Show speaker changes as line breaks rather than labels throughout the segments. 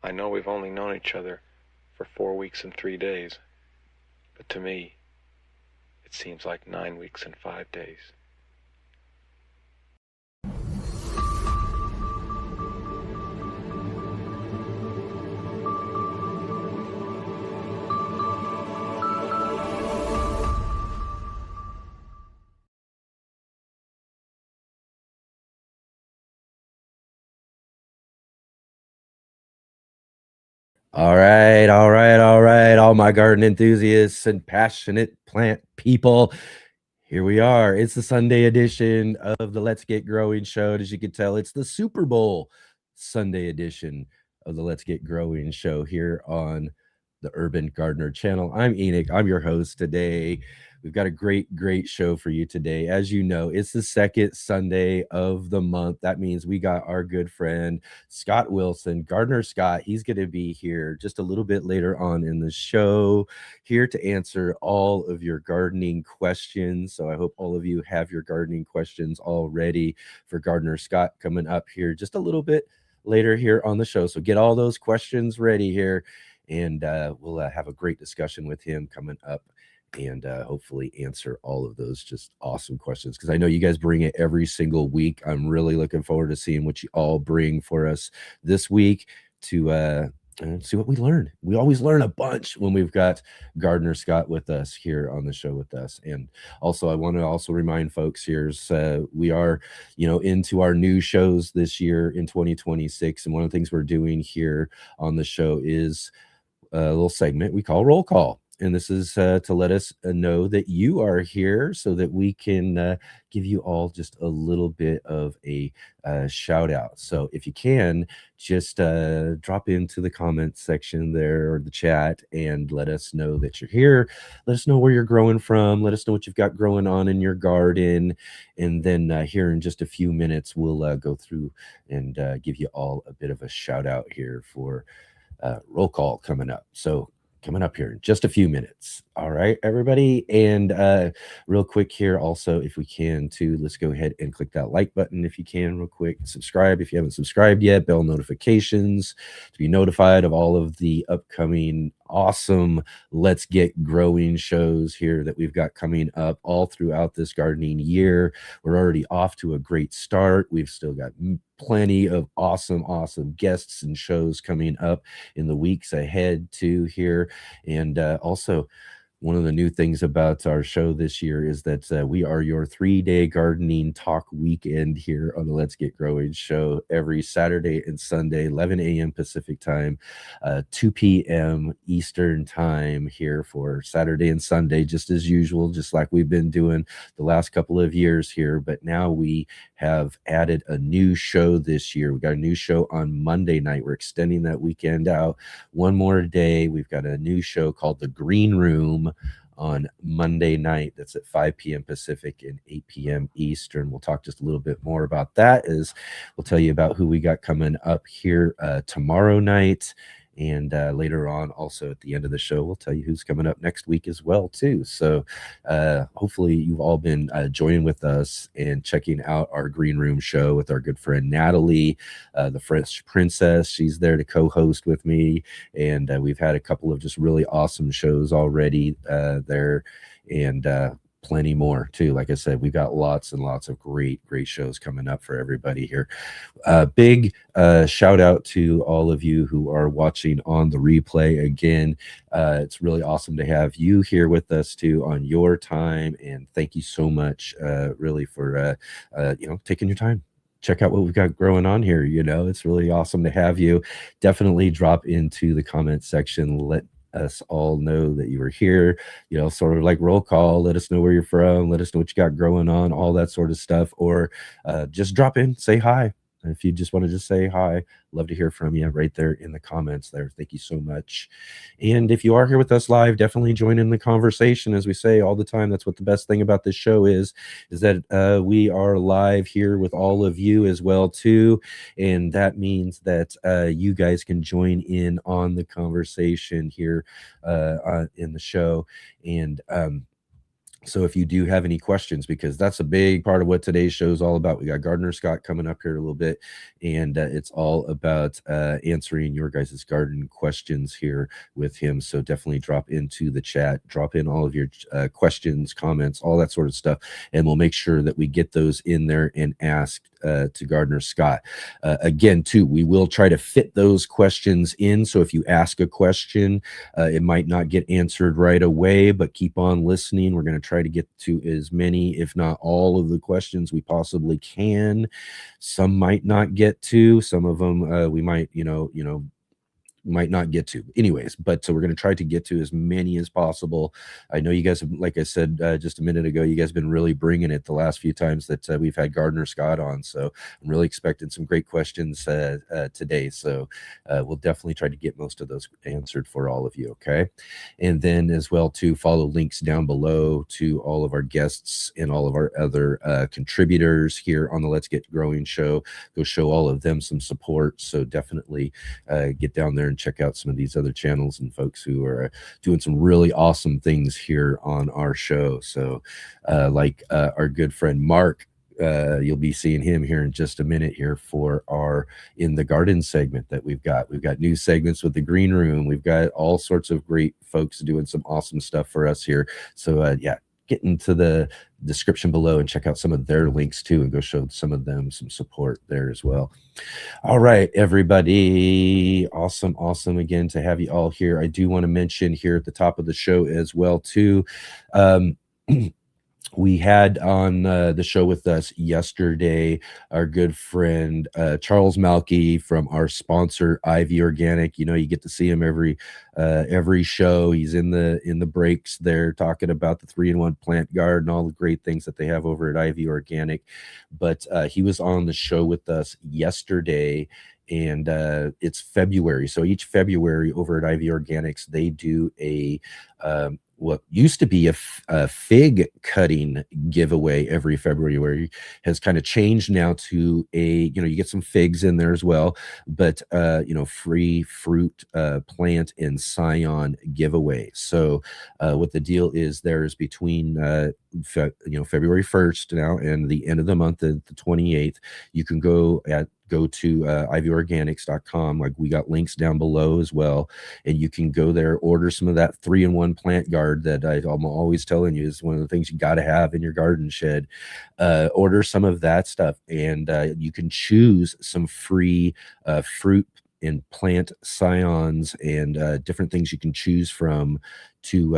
I know we've only known each other for 4 weeks and 3 days, but to me, it seems like 9 weeks and 5 days.
All my garden enthusiasts and passionate plant people. Here we are. It's the Sunday edition of the Let's Get Growing show. As you can tell, it's the Super Bowl Sunday edition of the Let's Get Growing show here on the Urban Gardener channel. I'm Enoch. I'm your host today. We've got a great show for you today. As you know, it's the second Sunday of the month. That means we got our good friend Scott Wilson, Gardener Scott. He's going to be here just a little bit later on in the show, here to answer all of your gardening questions. So I hope all of you have your gardening questions all ready for Gardener Scott coming up here just a little bit later here on the show. So get all those questions ready here, and we'll have a great discussion with him coming up, and hopefully answer all of those just awesome questions, because I know you guys bring it every single week. I'm really looking forward to seeing what you all bring for us this week to and see what we learn. We always learn a bunch when we've got Gardener Scott with us here on the show with us. And also, I want to also remind folks here, we are, into our new shows this year in 2026. And one of the things we're doing here on the show is a little segment we call Roll Call. And this is to let us know that you are here so that we can give you all just a little bit of a shout out. So if you can, just drop into the comment section there or the chat and let us know that you're here. Let us know where you're growing from. Let us know what you've got growing on in your garden. And then here in just a few minutes, we'll go through and give you all a bit of a shout out here for roll call coming up. So coming up here in just a few minutes. All right, everybody. And real quick here also, if we can too, let's go ahead and click that like button if you can real quick. Subscribe if you haven't subscribed yet. Bell notifications to be notified of all of the upcoming awesome Let's Get Growing shows here that we've got coming up all throughout this gardening year. We're already off to a great start. We've still got plenty of awesome guests and shows coming up in the weeks ahead too here. And also, one of the new things about our show this year is that we are your 3-day gardening talk weekend here on the Let's Get Growing show every Saturday and Sunday, 11 a.m. Pacific time, 2 p.m. Eastern time here for Saturday and Sunday, just as usual, just like we've been doing the last couple of years here. But now we have added a new show this year. We got a new show on Monday night. We're extending that weekend out one more day. We've got a new show called The Green Room on Monday night. That's at 5 p.m. Pacific and 8 p.m. Eastern. We'll talk just a little bit more about that, as we'll tell you about who we got coming up here tomorrow night. And later on, also at the end of the show, we'll tell you who's coming up next week as well too. So hopefully you've all been joining with us and checking out our Green Room show with our good friend Natalie, the French Princess. She's there to co-host with me, and we've had a couple of just really awesome shows already there, and plenty more too. Like I said, we've got lots and lots of great shows coming up for everybody here. Big shout out to all of you who are watching on the replay. Again, it's really awesome to have you here with us too on your time, and thank you so much really for taking your time. Check out what we've got growing on here. It's really awesome to have you. Definitely drop into the comment section. Let us all know that you were here, sort of like roll call. Let us know where you're from. Let us know what you got growing on, all that sort of stuff. Or just drop in, say hi. If you just want to just say hi, love to hear from you right there in the comments there. Thank you so much. And if you are here with us live, definitely join in the conversation. As we say all the time, that's what the best thing about this show is that we are live here with all of you as well too. And that means that you guys can join in on the conversation here in the show. And So if you do have any questions, because that's a big part of what today's show is all about. We got Gardner Scott coming up here a little bit, and it's all about answering your guys' garden questions here with him. So definitely drop into the chat, drop in all of your questions, comments, all that sort of stuff, and we'll make sure that we get those in there and ask to Gardner Scott. Again, too, we will try to fit those questions in. So if you ask a question, it might not get answered right away, but keep on listening. We're going to try to get to as many, if not all of the questions we possibly can. Some might not get to, some of them we might, might not get to anyways, but so we're going to try to get to as many as possible. I know you guys have, like I said just a minute ago, you guys have been really bringing it the last few times that we've had Gardner Scott on, so I'm really expecting some great questions today, so we'll definitely try to get most of those answered for all of you. Okay, and then as well to follow links down below to all of our guests and all of our other contributors here on the Let's Get Growing show. Go show all of them some support, so definitely get down there and check out some of these other channels and folks who are doing some really awesome things here on our show. So like our good friend Mark, you'll be seeing him here in just a minute here for our In the Garden segment that we've got new segments with the green room. We've got all sorts of great folks doing some awesome stuff for us here. So yeah, get into the description below and check out some of their links too, and go show some of them some support there as well. All right, everybody, awesome again to have you all here. I do want to mention here at the top of the show as well too, we had on the show with us yesterday our good friend Charles Malky from our sponsor Ivy Organic. You get to see him every show. He's in the breaks there talking about the 3-in-1 plant guard and all the great things that they have over at Ivy Organic. But he was on the show with us yesterday, and it's February. So each February over at Ivy Organics, they do a what used to be a fig cutting giveaway every February has kind of changed now to a, you get some figs in there as well, but free fruit plant and scion giveaway. So what the deal is, there's between February 1st now and the end of the month, the 28th, you can go to ivyorganics.com. Like, we got links down below as well, and you can go there, order some of that 3-in-1 plant guard that I'm always telling you is one of the things you got to have in your garden shed. Order some of that stuff, and you can choose some free fruit and plant scions and different things you can choose from to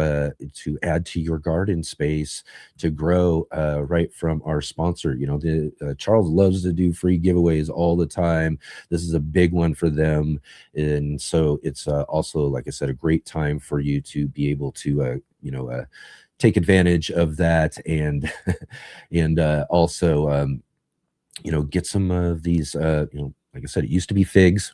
add to your garden space to grow right from our sponsor. Charles loves to do free giveaways all the time. This is a big one for them, and so it's also, like I said, a great time for you to be able to take advantage of that, and and also get some of these like I said, it used to be figs,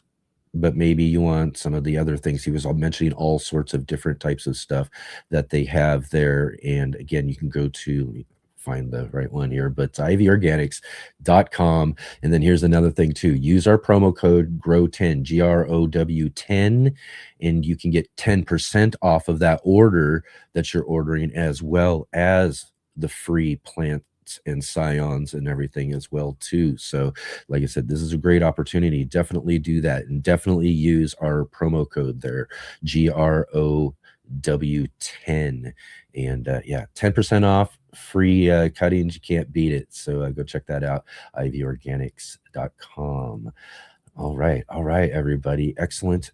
but maybe you want some of the other things. He was all mentioning all sorts of different types of stuff that they have there. And again, you can go to, find the right one here, but ivyorganics.com. And then here's another thing too. Use our promo code GROW10, GROW10, and you can get 10% off of that order that you're ordering, as well as the free plant and scions and everything as well too. So like I said, this is a great opportunity. Definitely do that, and definitely use our promo code there, GROW10, and yeah, 10% off, free cuttings. You can't beat it. So go check that out, ivyorganics.com. All right, everybody. Excellent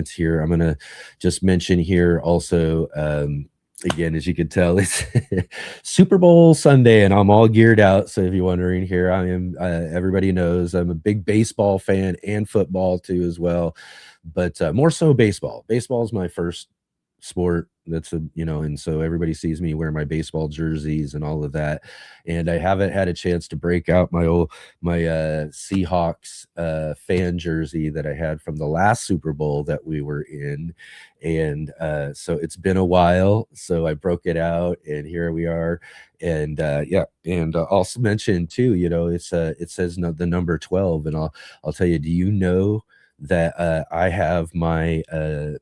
here. I'm gonna just mention here also, again, as you can tell, it's Super Bowl Sunday, and I'm all geared out. So if you're wondering here, I am, everybody knows I'm a big baseball fan, and football too as well, but more so baseball. Baseball is my first sport. That's and so everybody sees me wear my baseball jerseys and all of that, and I haven't had a chance to break out my Seahawks fan jersey that I had from the last Super Bowl that we were in, and so it's been a while, so I broke it out, and here we are. And yeah, and also mention too, it says the number 12, and I'll tell you, do you know that I have my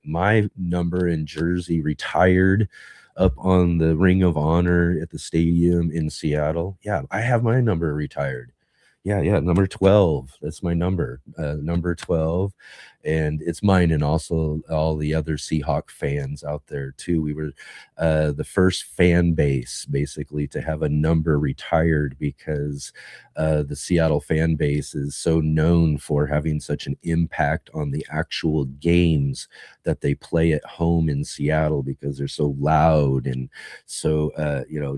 my number in jersey retired up on the Ring of Honor at the stadium in Seattle. Yeah, I have my number retired. Yeah, number 12. That's my number, number 12. And it's mine and also all the other Seahawk fans out there too. We were the first fan base basically to have a number retired because the Seattle fan base is so known for having such an impact on the actual games that they play at home in Seattle because they're so loud and so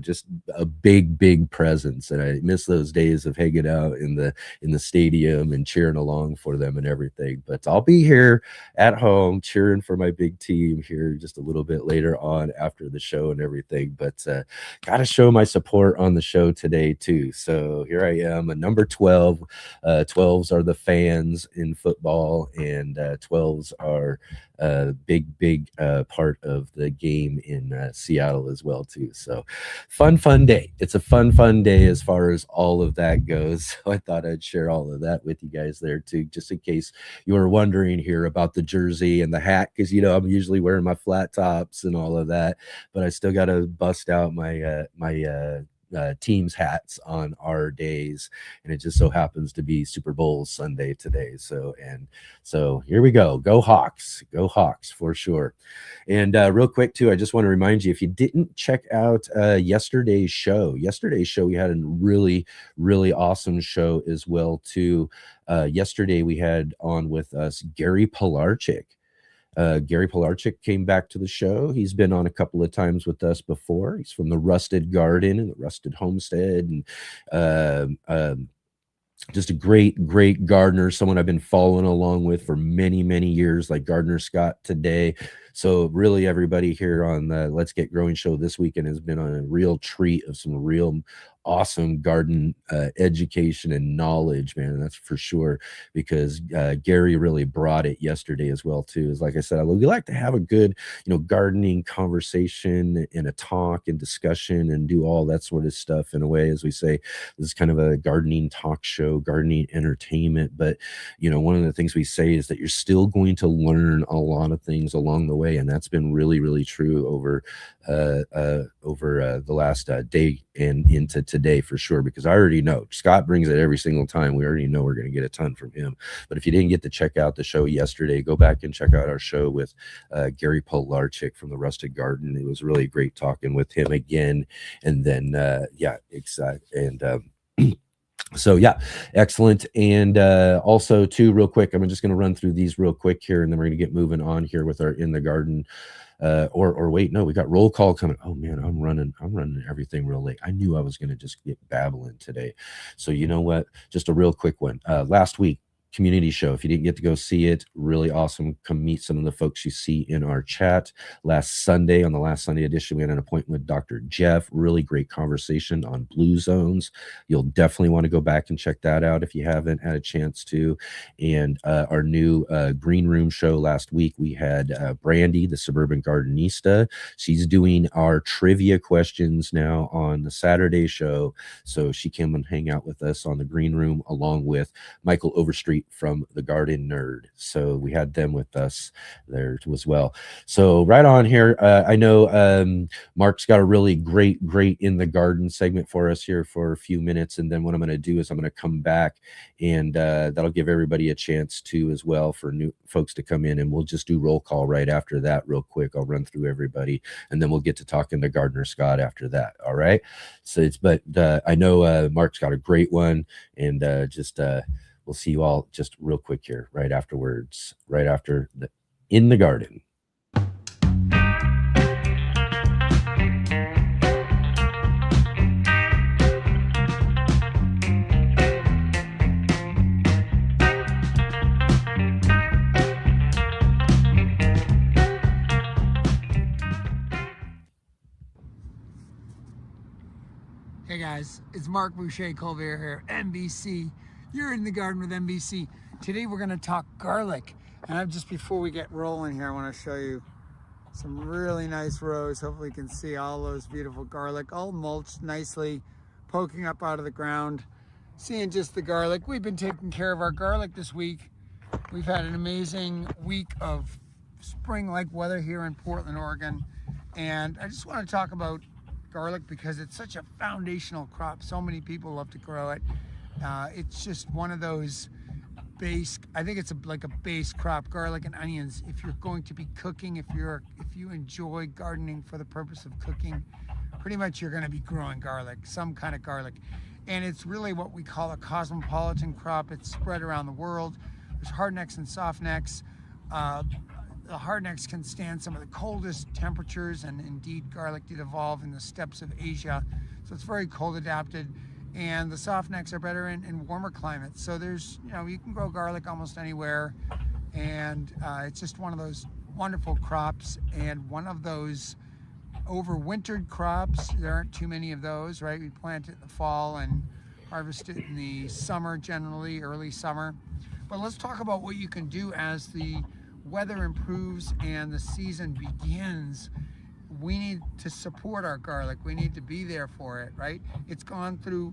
just a big presence. And I miss those days of hanging out in the stadium and cheering along for them and everything. But I'll be here at home cheering for my big team here just a little bit later on after the show and everything. But got to show my support on the show today too. So here I am, a number 12. 12s are the fans in football, and 12s are big part of the game in Seattle as well too. So fun day. It's a fun day as far as all of that goes. So I thought I'd share all of that with you guys there too, just in case you were wondering here about the jersey and the hat, because I'm usually wearing my flat tops and all of that, but I still got to bust out my team's hats on our days, and it just so happens to be Super Bowl Sunday today. So here we go. Go Hawks for sure. And real quick too, I just want to remind you, if you didn't check out yesterday's show, we had a really awesome show as well too. Yesterday we had on with us Gary Pilarchik. Gary Pilarchik came back to the show. He's been on a couple of times with us before. He's from the Rusted Garden and the Rusted Homestead, and just a great gardener, someone I've been following along with for many years, like Gardener Scott today. So really everybody here on the Let's Get Growing show this weekend has been on a real treat of some real awesome garden education and knowledge, man. And that's for sure, because Gary really brought it yesterday as well too. Is like I said, we like to have a good gardening conversation and a talk and discussion and do all that sort of stuff in a way. As we say, this is kind of a gardening talk show, gardening entertainment, but one of the things we say is that you're still going to learn a lot of things along the way, and that's been really true over the last day and into today for sure, because I already know Scott brings it every single time. We already know we're going to get a ton from him. But if you didn't get to check out the show yesterday, go back and check out our show with Gary Pilarchik from the Rusted Garden. It was really great talking with him again. And then so yeah, excellent. And also too, real quick, I'm just going to run through these real quick here, and then we're going to get moving on here with our In the Garden. Or wait, no, we got roll call coming. Oh man, I'm running everything real late. I knew I was going to just get babbling today. So you know what? Just a real quick one. Last week, community show. If you didn't get to go see it, really awesome. Come meet some of the folks you see in our chat. Last Sunday, on the last Sunday edition, we had an appointment with Dr. Jeff. Really great conversation on blue zones. You'll definitely want to go back and check that out if you haven't had a chance to. And our new green room show last week, we had Brandy, the Suburban Gardenista. She's doing our trivia questions now on the Saturday show. So she came and hang out with us on the green room along with Michael Overstreet from the Garden Nerd. So we had them with us there as well. So right on here, I know Mark's got a really great In the Garden segment for us here for a few minutes, and then what I'm going to do is I'm going to come back, and that'll give everybody a chance to as well for new folks to come in, and we'll just do roll call right after that real quick. I'll run through everybody, and then we'll get to talking to Gardener Scott after that. All right. So I know Mark's got a great one, and we'll see you all just real quick here, right afterwards, right after the In the Garden.
Hey guys, it's Mark Boucher-Colvert here, NBC. You're in the garden with NBC. Today we're going to talk garlic. And just before we get rolling here, I want to show you some really nice rows. Hopefully you can see all those beautiful garlic, all mulched nicely, poking up out of the ground. Seeing just the garlic. We've been taking care of our garlic this week. We've had an amazing week of spring-like weather here in Portland, Oregon. And I just want to talk about garlic because it's such a foundational crop. So many people love to grow it. It's just one of those base, I think it's like a base crop, garlic and onions. If you're going to be cooking, if you enjoy gardening for the purpose of cooking, pretty much you're going to be growing garlic, some kind of garlic. And it's really what we call a cosmopolitan crop. It's spread around the world. There's hardnecks and softnecks. The hardnecks can stand some of the coldest temperatures, and indeed garlic did evolve in the steppes of Asia. So it's very cold adapted. And the softnecks are better in warmer climates. So there's, you can grow garlic almost anywhere. And it's just one of those wonderful crops and one of those overwintered crops. There aren't too many of those, right? We plant it in the fall and harvest it in the summer, generally, early summer. But let's talk about what you can do as the weather improves and the season begins. We need to support our garlic. We need to be there for it, right? It's gone through,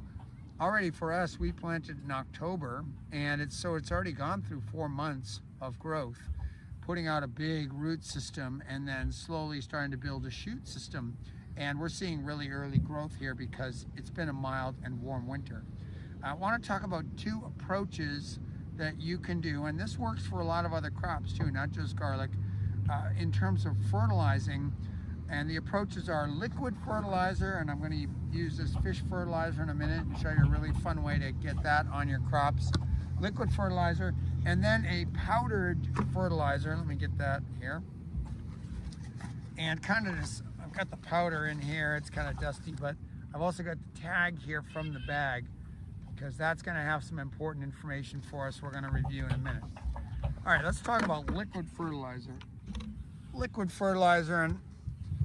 already for us, we planted in October, and it's already gone through 4 months of growth, putting out a big root system and then slowly starting to build a shoot system. And we're seeing really early growth here because it's been a mild and warm winter. I want to talk about 2 approaches that you can do, and this works for a lot of other crops too, not just garlic, in terms of fertilizing. And the approaches are liquid fertilizer, and I'm going to use this fish fertilizer in a minute and show you a really fun way to get that on your crops. Liquid fertilizer, and then a powdered fertilizer. Let me get that here. And kind of just, I've got the powder in here. It's kind of dusty, but I've also got the tag here from the bag because that's going to have some important information for us we're going to review in a minute. All right, let's talk about liquid fertilizer. Liquid fertilizer, and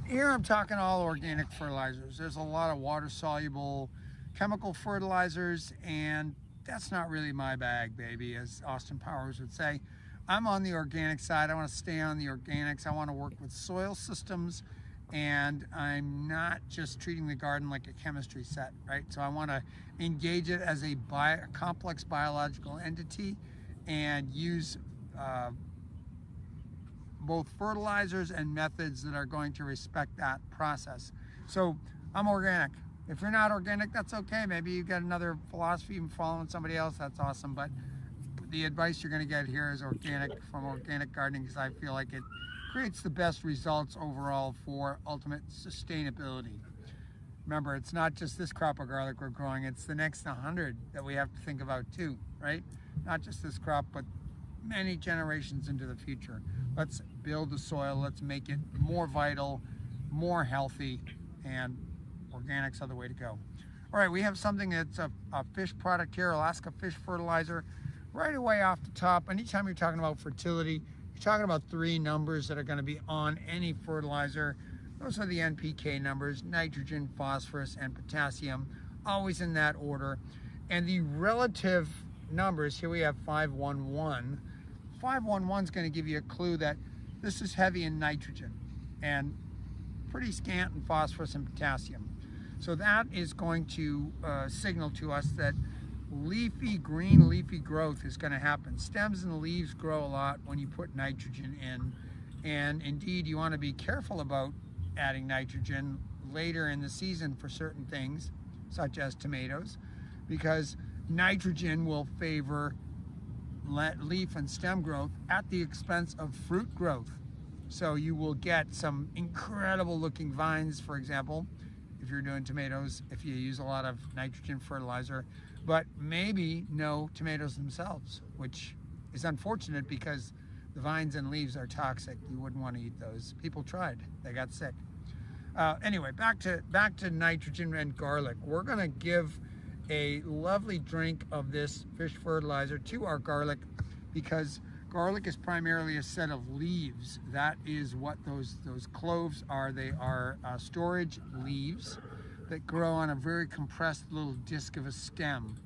here I'm talking all organic fertilizers. There's a lot of water-soluble chemical fertilizers, and that's not really my bag, baby, as Austin Powers would say. I'm on the organic side. I want to stay on the organics. I want to work with soil systems, and I'm not just treating the garden like a chemistry set, right? So I want to engage it as a complex biological entity and use both fertilizers and methods that are going to respect that process. So I'm organic. If you're not organic, that's okay. Maybe you get another philosophy and following somebody else, that's awesome. But the advice you're going to get here is organic, from organic gardening, because I feel like it creates the best results overall for ultimate sustainability. Remember, it's not just this crop of garlic we're growing, it's the next 100 that we have to think about too, right? Not just this crop, but many generations into the future. Let's build the soil, let's make it more vital, more healthy, and organics are the way to go. All right, we have something that's a fish product here, Alaska Fish Fertilizer. Right away off the top, anytime you're talking about fertility, you're talking about 3 numbers that are going to be on any fertilizer. Those are the NPK numbers: nitrogen, phosphorus, and potassium, always in that order. And the relative numbers, here we have 511. 511 is going to give you a clue that this is heavy in nitrogen and pretty scant in phosphorus and potassium. So that is going to signal to us that green leafy growth is going to happen. Stems and leaves grow a lot when you put nitrogen in, and indeed you want to be careful about adding nitrogen later in the season for certain things, such as tomatoes, because nitrogen will favor leaf and stem growth at the expense of fruit growth. So you will get some incredible looking vines, for example, if you're doing tomatoes, if you use a lot of nitrogen fertilizer, but maybe no tomatoes themselves, which is unfortunate because the vines and leaves are toxic. You wouldn't want to eat those. People tried, they got sick. Anyway, back to nitrogen and garlic. We're gonna give a lovely drink of this fish fertilizer to our garlic because garlic is primarily a set of leaves. That is what those cloves are. They are storage leaves that grow on a very compressed little disc of a stem.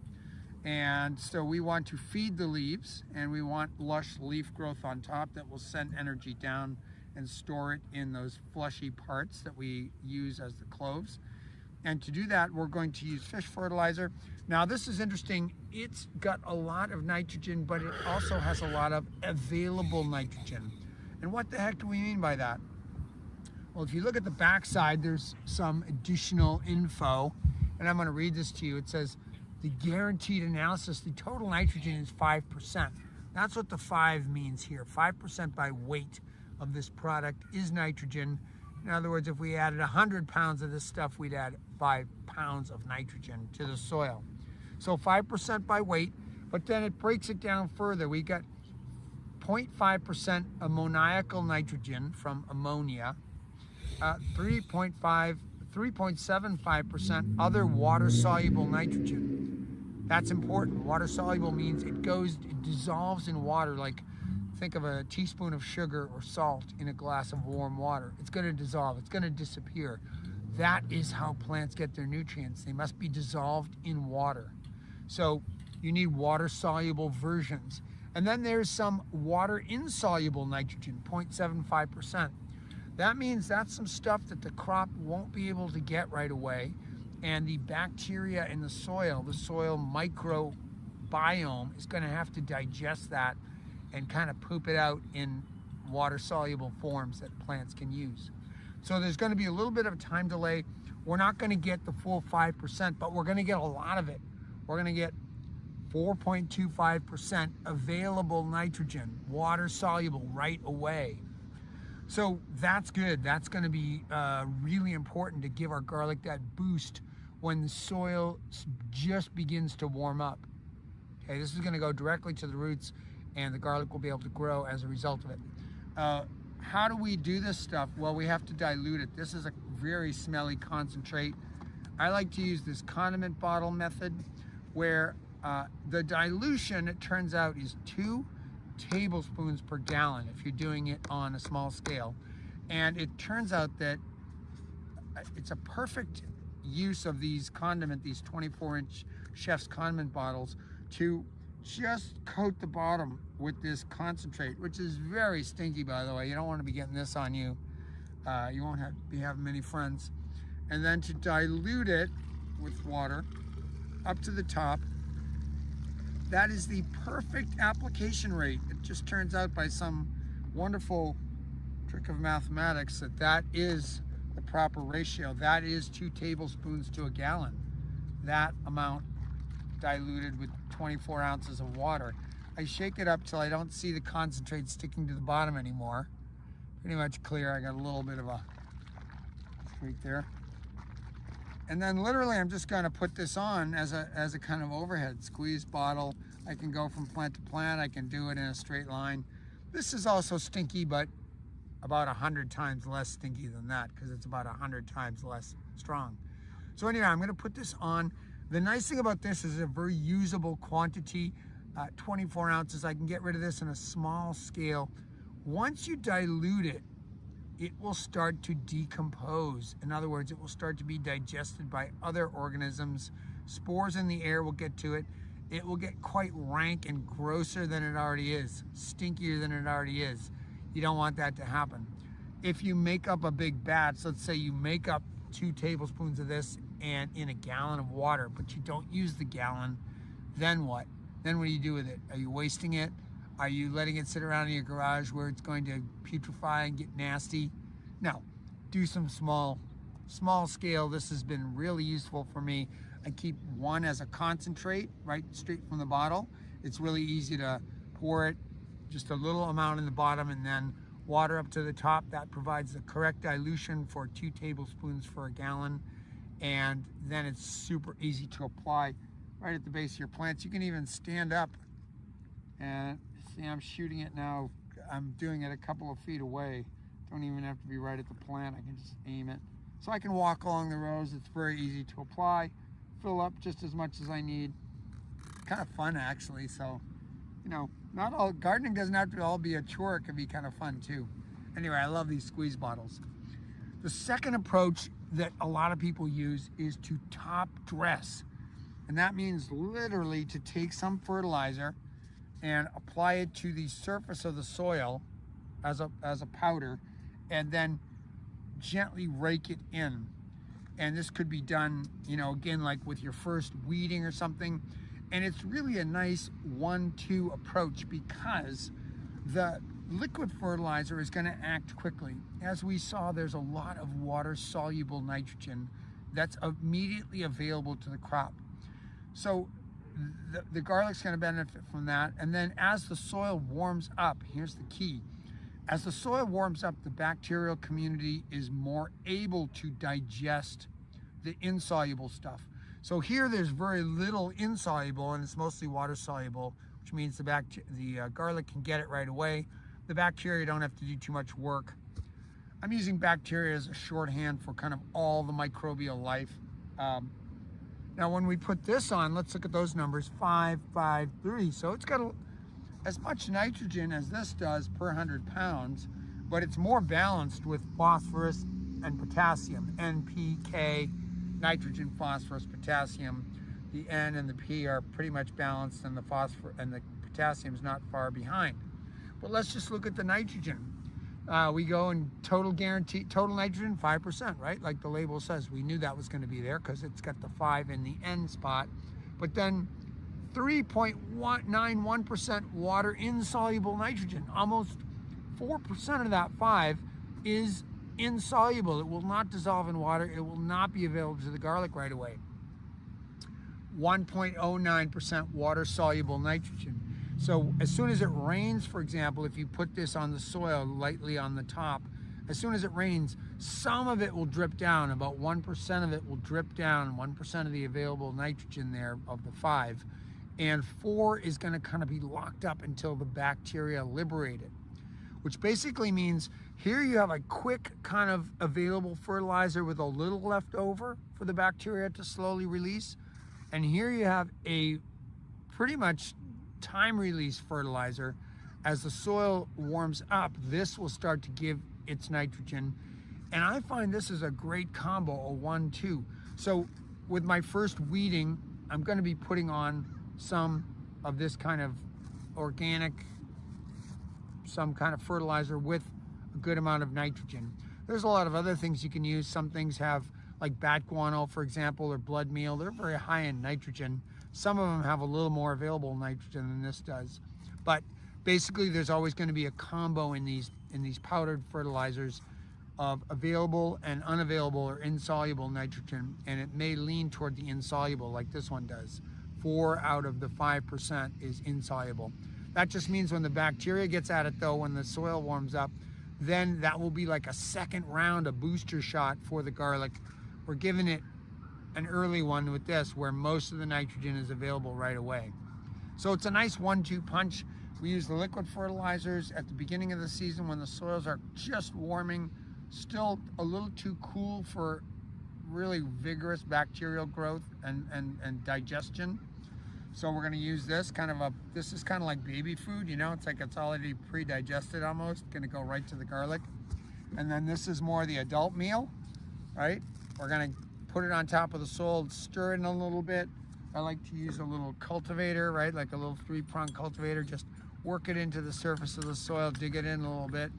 And so we want to feed the leaves, and we want lush leaf growth on top that will send energy down and store it in those fleshy parts that we use as the cloves. And to do that, we're going to use fish fertilizer. Now, this is interesting. It's got a lot of nitrogen, but it also has a lot of available nitrogen. And what the heck do we mean by that? Well, if you look at the back side, there's some additional info, and I'm going to read this to you. It says, the guaranteed analysis, the total nitrogen is 5%. That's what the 5 means here. 5% by weight of this product is nitrogen. In other words, if we added 100 pounds of this stuff, we'd add 5 pounds of nitrogen to the soil. So 5% by weight, but then it breaks it down further. We got 0.5% ammoniacal nitrogen from ammonia, 3.75% other water-soluble nitrogen. That's important. Water-soluble means it dissolves in water. Like, think of a teaspoon of sugar or salt in a glass of warm water. It's going to dissolve. It's going to disappear. That is how plants get their nutrients. They must be dissolved in water. So you need water-soluble versions. And then there's some water-insoluble nitrogen, 0.75%. That means that's some stuff that the crop won't be able to get right away. And the bacteria in the soil microbiome is going to have to digest that and kind of poop it out in water-soluble forms that plants can use. So there's going to be a little bit of a time delay. We're not going to get the full 5%, but we're going to get a lot of it. We're going to get 4.25% available nitrogen, water-soluble right away. So that's good. That's going to be really important to give our garlic that boost when the soil just begins to warm up. Okay, this is going to go directly to the roots, and the garlic will be able to grow as a result of it. How do we do this stuff? Well, we have to dilute it. This is a very smelly concentrate. I like to use this condiment bottle method, where the dilution, it turns out, is 2 tablespoons per gallon if you're doing it on a small scale. And it turns out that it's a perfect use of these 24-inch chef's condiment bottles to just coat the bottom with this concentrate, which is very stinky, by the way. You don't want to be getting this on you. You won't be having many friends. And then to dilute it with water up to the top. That is the perfect application rate. It just turns out by some wonderful trick of mathematics that is the proper ratio. That is 2 tablespoons to a gallon. That amount diluted with 24 ounces of water. I shake it up till I don't see the concentrate sticking to the bottom anymore. Pretty much clear. I got a little bit of a streak there. And then literally I'm just going to put this on as a kind of overhead squeeze bottle. I can go from plant to plant. I can do it in a straight line. This is also stinky, but about 100 times less stinky than that, because it's about 100 times less strong. So anyway, I'm going to put this on. The nice thing about this is a very usable quantity, 24 ounces. I can get rid of this in a small scale. Once you dilute it, it will start to decompose. In other words, it will start to be digested by other organisms. Spores in the air will get to it. It will get quite rank and grosser than it already is, stinkier than it already is. You don't want that to happen. If you make up a big batch, let's say you make up 2 tablespoons of this and in a gallon of water, but you don't use the gallon, then what? Then what do you do with it? Are you wasting it? Are you letting it sit around in your garage where it's going to putrefy and get nasty? No, do some small scale. This has been really useful for me. I keep 1 as a concentrate, right straight from the bottle. It's really easy to pour it, just a little amount in the bottom and then water up to the top. That provides the correct dilution for 2 tablespoons for a gallon. And then it's super easy to apply right at the base of your plants. You can even stand up and see, I'm shooting it now. I'm doing it a couple of feet away. Don't even have to be right at the plant. I can just aim it. So I can walk along the rows. It's very easy to apply. Fill up just as much as I need. Kind of fun, actually. So, you know, not all gardening doesn't have to all be a chore. It can be kind of fun too. Anyway, I love these squeeze bottles. The second approach that a lot of people use is to top dress. And that means literally to take some fertilizer and apply it to the surface of the soil as a powder, and then gently rake it in. And this could be done, you know, again, like with your first weeding or something. And it's really a nice 1-2 approach, because the liquid fertilizer is going to act quickly. As we saw, there's a lot of water-soluble nitrogen that's immediately available to the crop. So the garlic's going to benefit from that. And then as the soil warms up, here's the key. As the soil warms up, the bacterial community is more able to digest the insoluble stuff. So here there's very little insoluble, and it's mostly water soluble, which means the garlic can get it right away. The bacteria don't have to do too much work. I'm using bacteria as a shorthand for kind of all the microbial life. Now when we put this on, let's look at those numbers, 5, 5, 3. So it's got as much nitrogen as this does per 100 pounds, but it's more balanced with phosphorus and potassium. N, P, K, nitrogen, phosphorus, potassium. The N and the P are pretty much balanced, and the phosphorus and the potassium is not far behind. But let's just look at the nitrogen. We go in total nitrogen, 5%, right? Like the label says. We knew that was going to be there because it's got the 5 in the N spot. But then 3.91% water insoluble nitrogen. Almost 4% of that 5 is insoluble. It will not dissolve in water. It will not be available to the garlic right away. 1.09% water soluble nitrogen. So as soon as it rains, for example, if you put this on the soil lightly on the top, as soon as it rains, some of it will drip down. About 1% of it will drip down, 1% of the available nitrogen there of the 5. And 4 is going to kind of be locked up until the bacteria liberate it, which basically means here you have a quick kind of available fertilizer with a little left over for the bacteria to slowly release. And here you have a pretty much time release fertilizer. As the soil warms up, this will start to give its nitrogen. And I find this is a great combo, a 1-2. So with my first weeding, I'm going to be putting on some of this kind of organic, some kind of fertilizer with a good amount of nitrogen. There's a lot of other things you can use. Some things have, like bat guano, for example, or blood meal. They're very high in nitrogen. Some of them have a little more available nitrogen than this does. But basically, there's always going to be a combo in these powdered fertilizers of available and unavailable or insoluble nitrogen, and it may lean toward the insoluble like this one does. 4 out of the 5% is insoluble. That just means when the bacteria gets at it, though, when the soil warms up, then that will be like a second round, a booster shot for the garlic. We're giving it an early one with this where most of the nitrogen is available right away. So it's a nice 1-2 punch. We use the liquid fertilizers at the beginning of the season when the soils are just warming, still a little too cool for really vigorous bacterial growth and digestion. So we're going to use this this is kind of like baby food, you know, it's like it's already pre-digested almost, going to go right to the garlic. And then this is more the adult meal, right? We're going to put it on top of the soil, stir it in a little bit. I like to use a little cultivator, right? Like a little 3-prong cultivator, just work it into the surface of the soil, dig it in a little bit.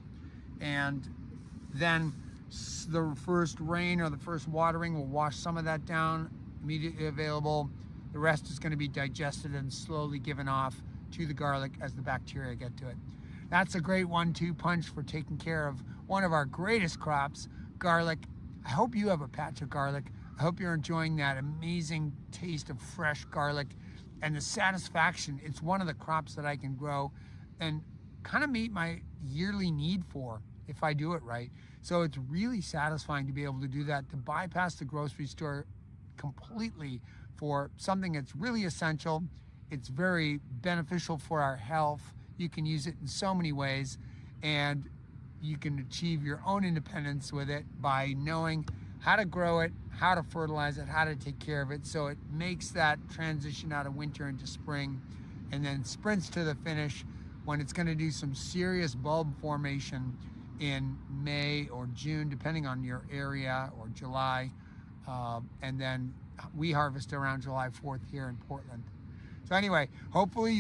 And then the first rain or the first watering will wash some of that down, immediately available. The rest is going to be digested and slowly given off to the garlic as the bacteria get to it. That's a great 1-2 punch for taking care of one of our greatest crops, garlic. I hope you have a patch of garlic. I hope you're enjoying that amazing taste of fresh garlic and the satisfaction. It's one of the crops that I can grow and kind of meet my yearly need for if I do it right. So it's really satisfying to be able to do that, to bypass the grocery store completely for something that's really essential. It's very beneficial for our health. You can use it in so many ways, and you can achieve your own independence with it by knowing how to grow it, how to fertilize it, how to take care of it, so it makes that transition out of winter into spring, and then sprints to the finish when it's going to do some serious bulb formation in May or June, depending on your area, or July, and then we harvest around July 4th here in Portland. So anyway, hopefully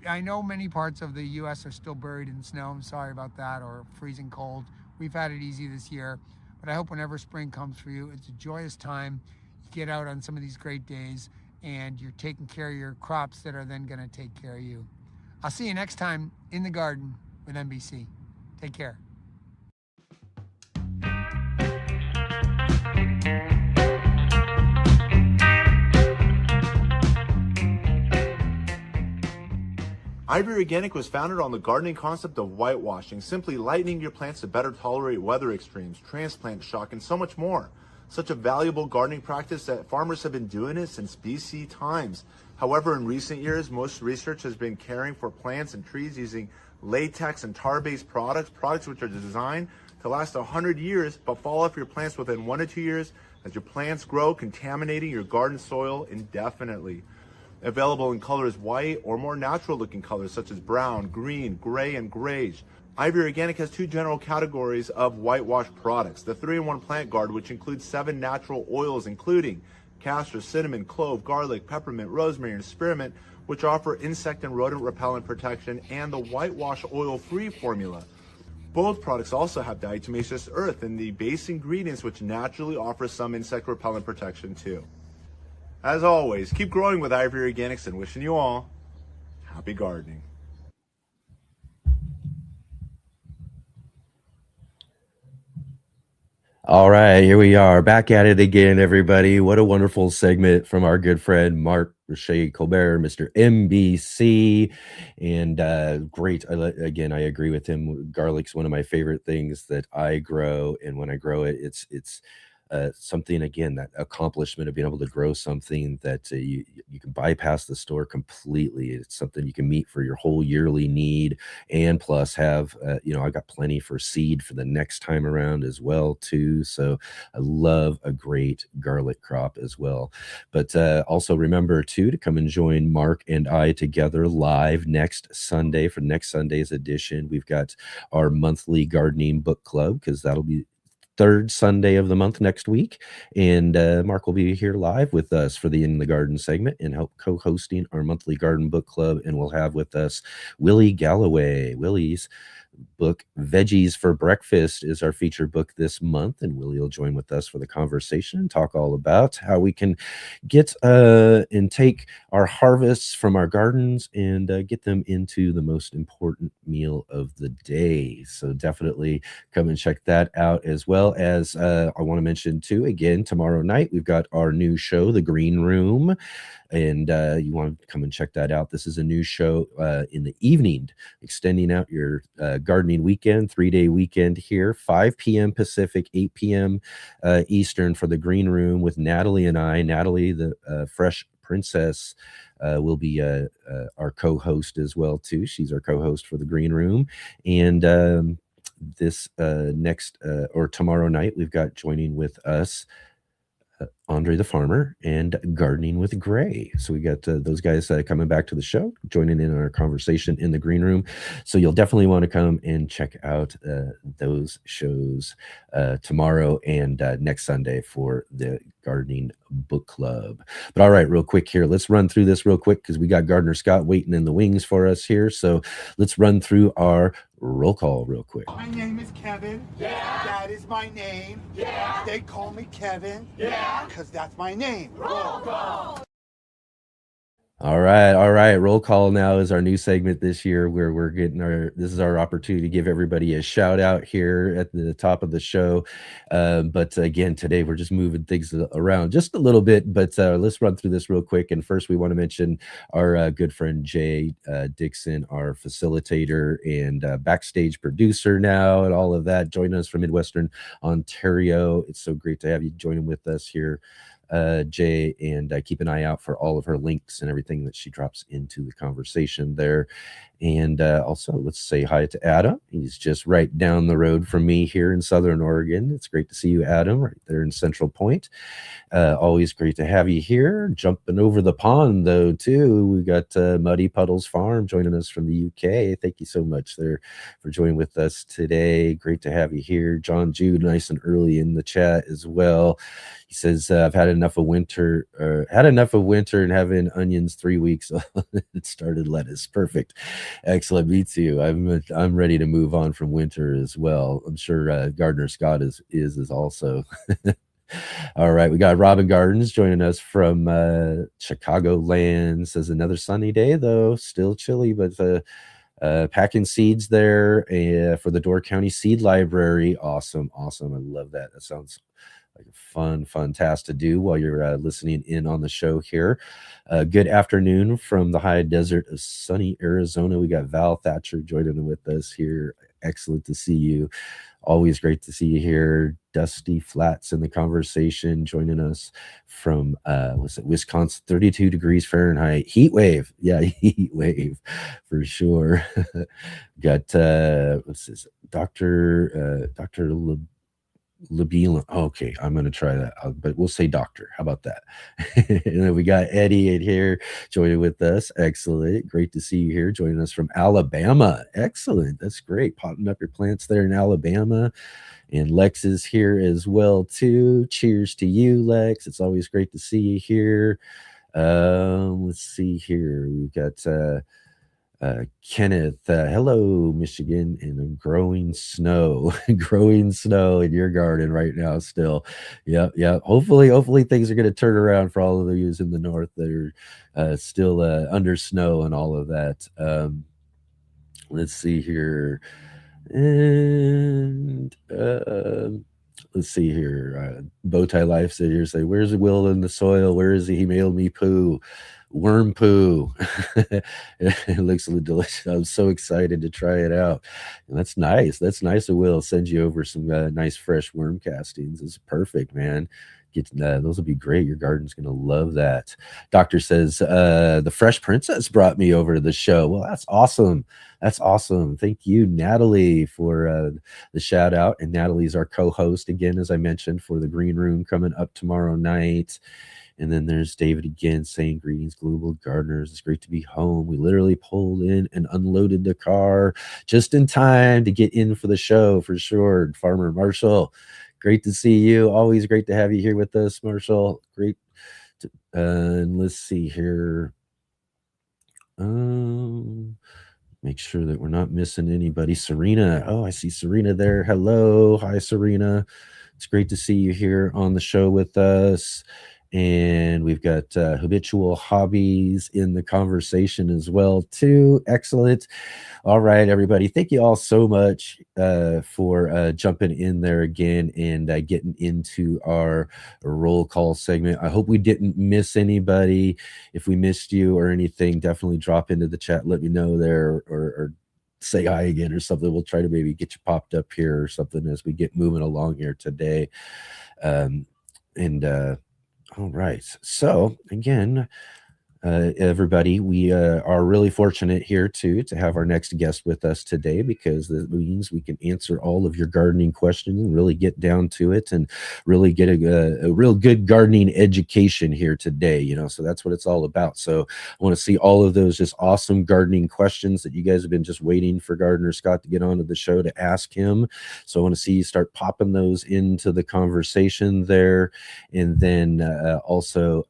I know many parts of the US are still buried in snow, I'm sorry about that, or freezing cold. We've had it easy this year, but I hope whenever spring comes for you, it's a joyous time. You get out on some of these great days and you're taking care of your crops that are then gonna take care of you. I'll see you next time in the garden. with NBC. Take care.
Ivory Organic was founded on the gardening concept of whitewashing, simply lightening your plants to better tolerate weather extremes, transplant shock, and so much more. Such a valuable gardening practice that farmers have been doing it since BC times. However, in recent years, most research has been caring for plants and trees using latex and tar-based products which are designed to last 100 years but fall off your plants within 1 to 2 years as your plants grow, contaminating your garden soil indefinitely. Available in colors white or more natural looking colors such as brown, green, gray, and grayish. Ivory Organic has 2 general categories of whitewash products. The 3-in-1 Plant Guard, which includes 7 natural oils including castor, cinnamon, clove, garlic, peppermint, rosemary, and spearmint, which offer insect and rodent repellent protection, and the Whitewash Oil Free formula. Both products also have diatomaceous earth in the base ingredients, which naturally offer some insect repellent protection too. As always, keep growing with Ivory Organics and wishing you all happy gardening.
All right, here we are back at it again, everybody. What a wonderful segment from our good friend Mark Richer Colbert, Mr. NBC, and great. Again, I agree with him. Garlic's one of my favorite things that I grow, and when I grow it, it's something, again, that accomplishment of being able to grow something that you can bypass the store completely. It's something you can meet for your whole yearly need, and plus have I got plenty for seed for the next time around as well too. So I love a great garlic crop as well. But also remember too to come and join Mark and I together live next Sunday for next Sunday's edition. We've got our monthly gardening book club, because that'll be third Sunday of the month next week, and Mark will be here live with us for the In the Garden segment and help co-hosting our monthly garden book club. And we'll have with us Willie Galloway. Willie's book Veggies for Breakfast is our featured book this month, and Willie will join with us for the conversation and talk all about how we can get and take our harvests from our gardens and get them into the most important meal of the day. So definitely come and check that out, as well as I want to mention too, again, tomorrow night we've got our new show, The Green Room, and you want to come and check that out. This is a new show in the evening, extending out your gardening weekend, 3-day weekend here, 5 p.m. Pacific, 8 p.m. Eastern for The Green Room with Natalie and I. Natalie, the Fresh Princess, will be our co-host as well too. She's our co-host for The Green Room. And this next or tomorrow night, we've got joining with us Andre the Farmer and Gardening with Gray. So we got those guys coming back to the show, joining in our conversation in The Green Room. So you'll definitely want to come and check out those shows tomorrow and next Sunday for the Gardening Book Club. But all right, real quick here, let's run through this real quick because we got Gardner Scott waiting in the wings for us here. So let's run through our roll call real quick.
My name is Kevin. Yeah. That is my name. Yeah. They call me Kevin. Yeah. Because that's my name. Roll call.
All right. Roll call now is our new segment this year where we're getting this is our opportunity to give everybody a shout out here at the top of the show. But again, today we're just moving things around just a little bit, but let's run through this real quick. And first we want to mention our good friend Jay Dixon, our facilitator and backstage producer now and all of that, joining us from Midwestern Ontario. It's so great to have you joining with us here, Jay, and keep an eye out for all of her links and everything that she drops into the conversation there. And also, let's say hi to Adam. He's just right down the road from me here in Southern Oregon. It's great to see you, Adam, right there in Central Point. Always great to have you here. Jumping over the pond, though, too, we got Muddy Puddles Farm joining us from the UK. Thank you so much there for joining with us today. Great to have you here. John Jude, nice and early in the chat as well. He says, I've had enough of winter, and having onions 3 weeks. It started lettuce. Perfect. Excellent. Me too. I'm ready to move on from winter as well. I'm sure Gardner Scott is also. All right. We got Robin Gardens joining us from Chicagoland. Says another sunny day, though. Still chilly, but packing seeds there for the Door County Seed Library. Awesome. I love that. That sounds like a fun task to do while you're listening in on the show here. Good afternoon from the high desert of sunny Arizona. We got Val Thatcher joining with us here. Excellent to see you. Always great to see you here. Dusty Flats in the conversation, joining us from Wisconsin, 32 degrees Fahrenheit. Heat wave. Yeah, heat wave for sure. Got what's this? Dr. Labine. Okay, I'm going to try that, but we'll say doctor. How about that? And then we got Eddie in here joining with us. Excellent. Great to see you here joining us from Alabama. Excellent. That's great. Potting up your plants there in Alabama. And Lex is here as well, too. Cheers to you, Lex. It's always great to see you here. Let's see here. We've got Kenneth, hello, Michigan, and growing snow in your garden right now still. Yeah. Hopefully things are going to turn around for all of you in the north that are still under snow and all of that. Let's see here. And let's see here. Bowtie Life said here, say, where's the Will in the soil? Where is he? He mailed me poo. Worm poo. It looks delicious. I'm so excited to try it out. And that's nice. That's nice. I will send you over some nice fresh worm castings. It's perfect, man. Those will be great. Your garden's going to love that. Doctor says, the Fresh Princess brought me over to the show. Well, that's awesome. That's awesome. Thank you, Natalie, for the shout out. And Natalie's our co-host again, as I mentioned, for the Green Room coming up tomorrow night. And then there's David again saying, greetings, Global Gardeners. It's great to be home. We literally pulled in and unloaded the car just in time to get in for the show, for sure. Farmer Marshall, great to see you. Always great to have you here with us, Marshall. Great. And let's see here. Make sure that we're not missing anybody. Serena. Oh, I see Serena there. Hello. Hi, Serena. It's great to see you here on the show with us. And we've got Habitual Hobbies in the conversation as well, too. Excellent. All right, everybody. Thank you all so much for jumping in there again and getting into our roll call segment. I hope we didn't miss anybody. If we missed you or anything, definitely drop into the chat. Let me know there or say hi again or something. We'll try to maybe get you popped up here or something as we get moving along here today. All right. So again, everybody, we are really fortunate here to have our next guest with us today, because that means we can answer all of your gardening questions and really get down to it and really get a real good gardening education here today. So that's what it's all about. So I want to see all of those just awesome gardening questions that you guys have been just waiting for Gardener Scott to get onto the show to ask him. So I want to see you start popping those into the conversation there. And then also,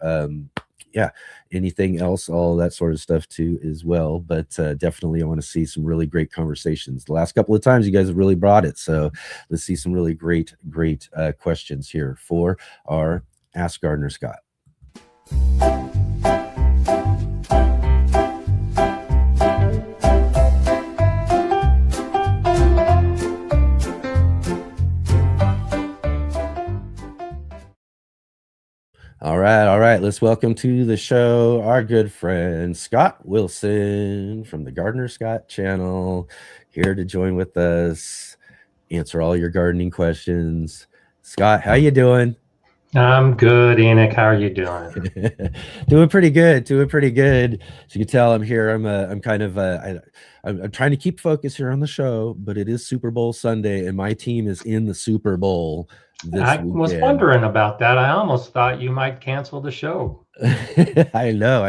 anything else, all that sort of stuff too as well. But definitely I want to see some really great conversations. The last couple of times you guys have really brought it. So let's see some really great questions here for our Ask Gardener Scott. All right. Let's welcome to the show our good friend Scott Wilson from the Gardener Scott channel, here to join with us, answer all your gardening questions. Scott, how you doing?
I'm good, Enoch. How are you doing?
Doing pretty good. As you can tell, I'm here. I'm trying to keep focus here on the show, but it is Super Bowl Sunday, and my team is in the Super Bowl this
I
weekend.
was wondering about that. I almost thought you might cancel the show.
I know.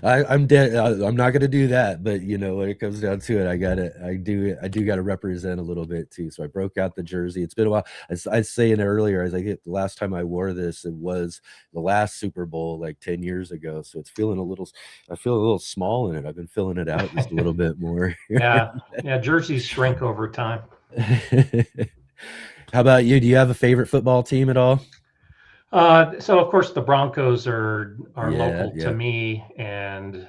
I'm dead. I'm not going to do that, but when it comes down to it, I do got to represent a little bit too. So I broke out the jersey. It's been a while. I was saying earlier, the last time I wore this, it was the last Super Bowl, like 10 years ago. So it's I feel a little small in it. I've been filling it out just a little bit more.
Yeah. Jerseys shrink over time.
How about you? Do you have a favorite football team at all?
So of course the Broncos are local
Yeah.
to me, and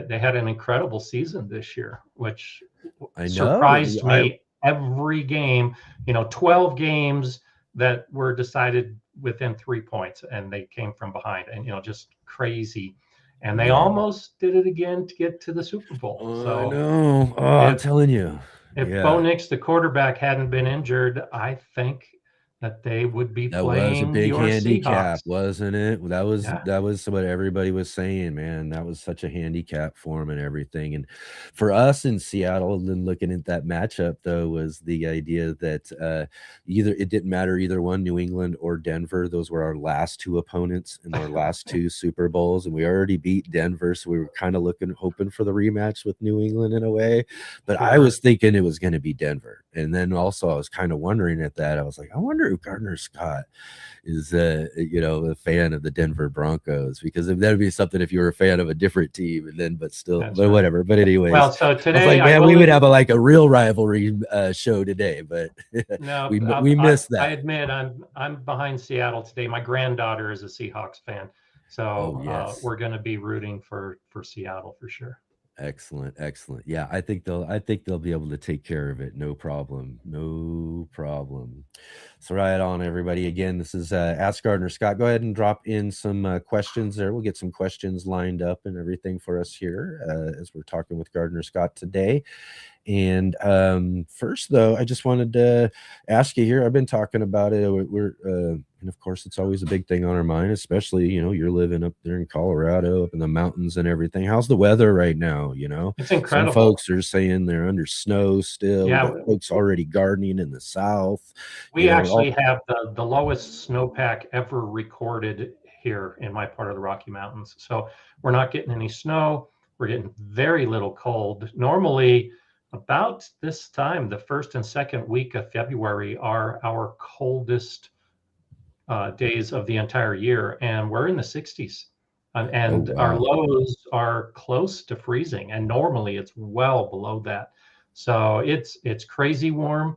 they had an incredible season this year, which
I know.
surprised me every game. 12 games that were decided within 3 points, and they came from behind, and just crazy. And they
Yeah.
almost did it again to get to the Super Bowl.
I
So
know. Oh, I'm
if
telling you.
if
Yeah.
Bo Nix, the quarterback, hadn't been injured, I think that they would be
That was a
playing
big
your
handicap,
Seahawks.
wasn't it? That was
Yeah.
what everybody was saying, man. That was such a handicap for him and everything. And for us in Seattle, and looking at that matchup, though, was the idea that either it didn't matter either one, New England or Denver. Those were our last two opponents in our last two Super Bowls, and we already beat Denver, so we were kind of hoping for the rematch with New England in a way. But I was thinking it was going to be Denver, and then also I was kind of wondering at that. I was like, I wonder if Gardner Scott is a fan of the Denver Broncos, because if that'd be something if you were a fan of a different team, and then but whatever. But anyways,
Well, so
I was
today
like, man, we would have a real rivalry show today, but
no,
we missed that.
I admit I'm behind Seattle today. My granddaughter is a Seahawks fan, so
yes.
We're going to be rooting for Seattle for sure.
Excellent. Yeah, I think they'll be able to take care of it. No problem. So right on, everybody. Again, this is Ask Gardner Scott. Go ahead and drop in some questions there. We'll get some questions lined up and everything for us here as we're talking with Gardner Scott today. And first, though, I just wanted to ask you here. I've been talking about it. And of course, it's always a big thing on our mind, especially, you're living up there in Colorado, up in the mountains and everything. How's the weather right now?
It's incredible.
Some folks are saying they're under snow still.
Yeah.
We got folks already gardening in the south.
We actually have the lowest snowpack ever recorded here in my part of the Rocky Mountains. So we're not getting any snow. We're getting very little cold. Normally, about this time, the first and second week of February are our coldest days of the entire year, and we're in the 60s, and
wow.
Our lows are close to freezing, and normally it's well below that. So it's crazy warm.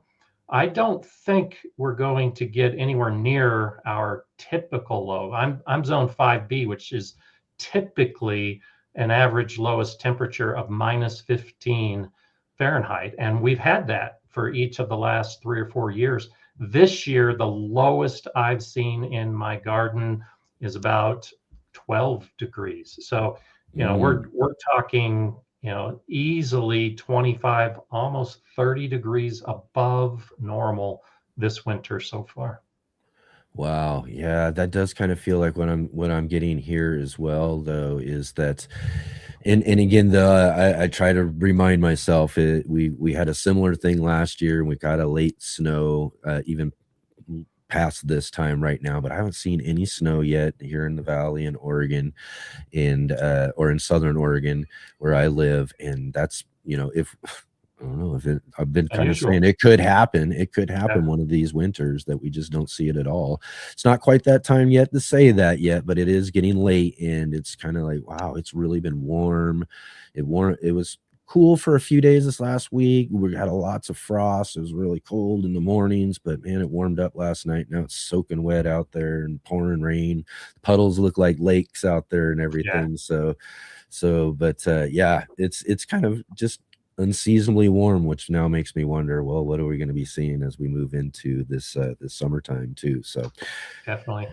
I don't think we're going to get anywhere near our typical low. I'm zone 5B, which is typically an average lowest temperature of -15 Fahrenheit. And we've had that for each of the last 3 or 4 years. This year, the lowest I've seen in my garden is about 12 degrees. So, we're talking, easily 25, almost 30 degrees above normal this winter so far.
Wow. Yeah, that does kind of feel like what I'm getting here as well, though, is that, and again, I try to remind myself we had a similar thing last year, and we got a late snow, even past this time right now, but I haven't seen any snow yet here in the valley in Oregon, and or in southern Oregon where I live, and that's if I don't know if I've been kind of saying it could happen. It could happen one of these winters that we just don't see it at all. It's not quite that time yet to say that yet, but it is getting late, and it's kind of like, wow, it's really been warm. It was cool for a few days this last week. We had lots of frost. It was really cold in the mornings, but man, it warmed up last night. Now it's soaking wet out there and pouring rain. Puddles look like lakes out there and everything. Yeah. But it's kind of just unseasonably warm, which now makes me wonder, well, what are we going to be seeing as we move into this summertime too? So
definitely.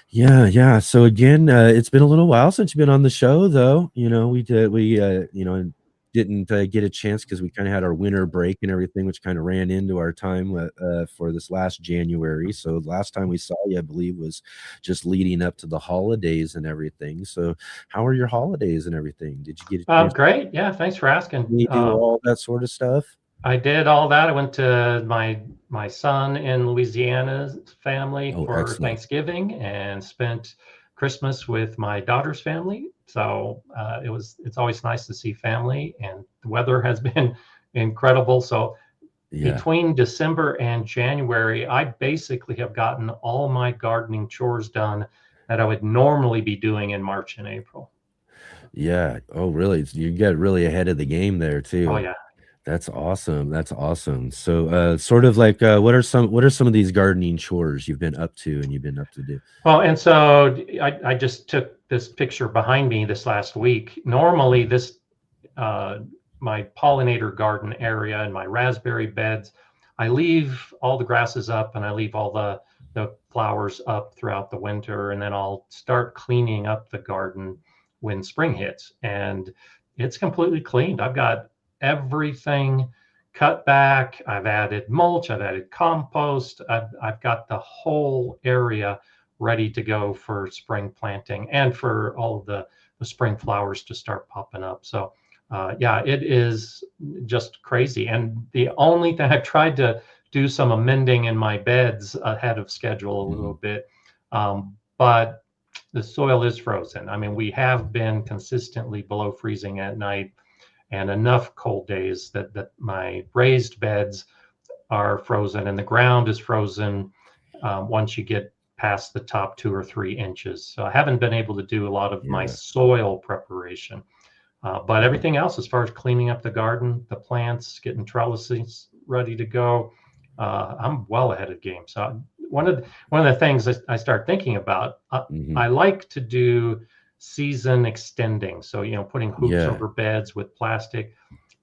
Yeah. So again, it's been a little while since you've been on the show, though. We didn't get a chance because we kind of had our winter break and everything, which kind of ran into our time for this last January. So last time we saw you, I believe, was just leading up to the holidays and everything. So how are your holidays and everything? Did you get a chance?
Great. Yeah. Thanks for asking.
You do all that sort of stuff?
I did all that. I went to my son in Louisiana's family for
excellent.
Thanksgiving, and spent Christmas with my daughter's family. So it's always nice to see family, and the weather has been incredible. So between December and January, I basically have gotten all my gardening chores done that I would normally be doing in March and April.
Yeah. Oh, really? You get really ahead of the game there too.
Oh, yeah.
That's awesome. That's awesome. So, sort of like, what are some of these gardening chores you've been up to and you've been up to do?
Well, and so I just took this picture behind me this last week. Normally, this my pollinator garden area and my raspberry beds, I leave all the grasses up and I leave all the flowers up throughout the winter, and then I'll start cleaning up the garden when spring hits. And it's completely cleaned. I've got everything cut back. I've added mulch. I've added compost. I've got the whole area ready to go for spring planting and for all of the spring flowers to start popping up. So yeah, it is just crazy. And the only thing I've tried to do some amending in my beds ahead of schedule a little bit, but the soil is frozen. I mean, we have been consistently below freezing at night, and enough cold days that my raised beds are frozen and the ground is frozen once you get past the top 2 or 3 inches. So I haven't been able to do a lot of my soil preparation. But everything else, as far as cleaning up the garden, the plants, getting trellises ready to go, I'm well ahead of game. So one of the things I start thinking about, I like to do season extending. So, putting hoops over beds with plastic,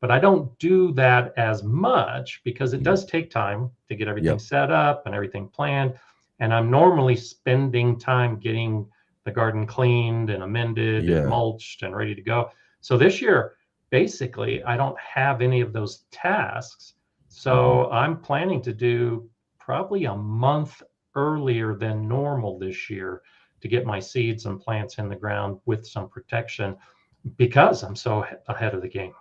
but I don't do that as much because it does take time to get everything set up and everything planned. And I'm normally spending time getting the garden cleaned and amended and mulched and ready to go. So this year, basically, I don't have any of those tasks. So I'm planning to do probably a month earlier than normal this year to get my seeds and plants in the ground with some protection because I'm so ahead of the game.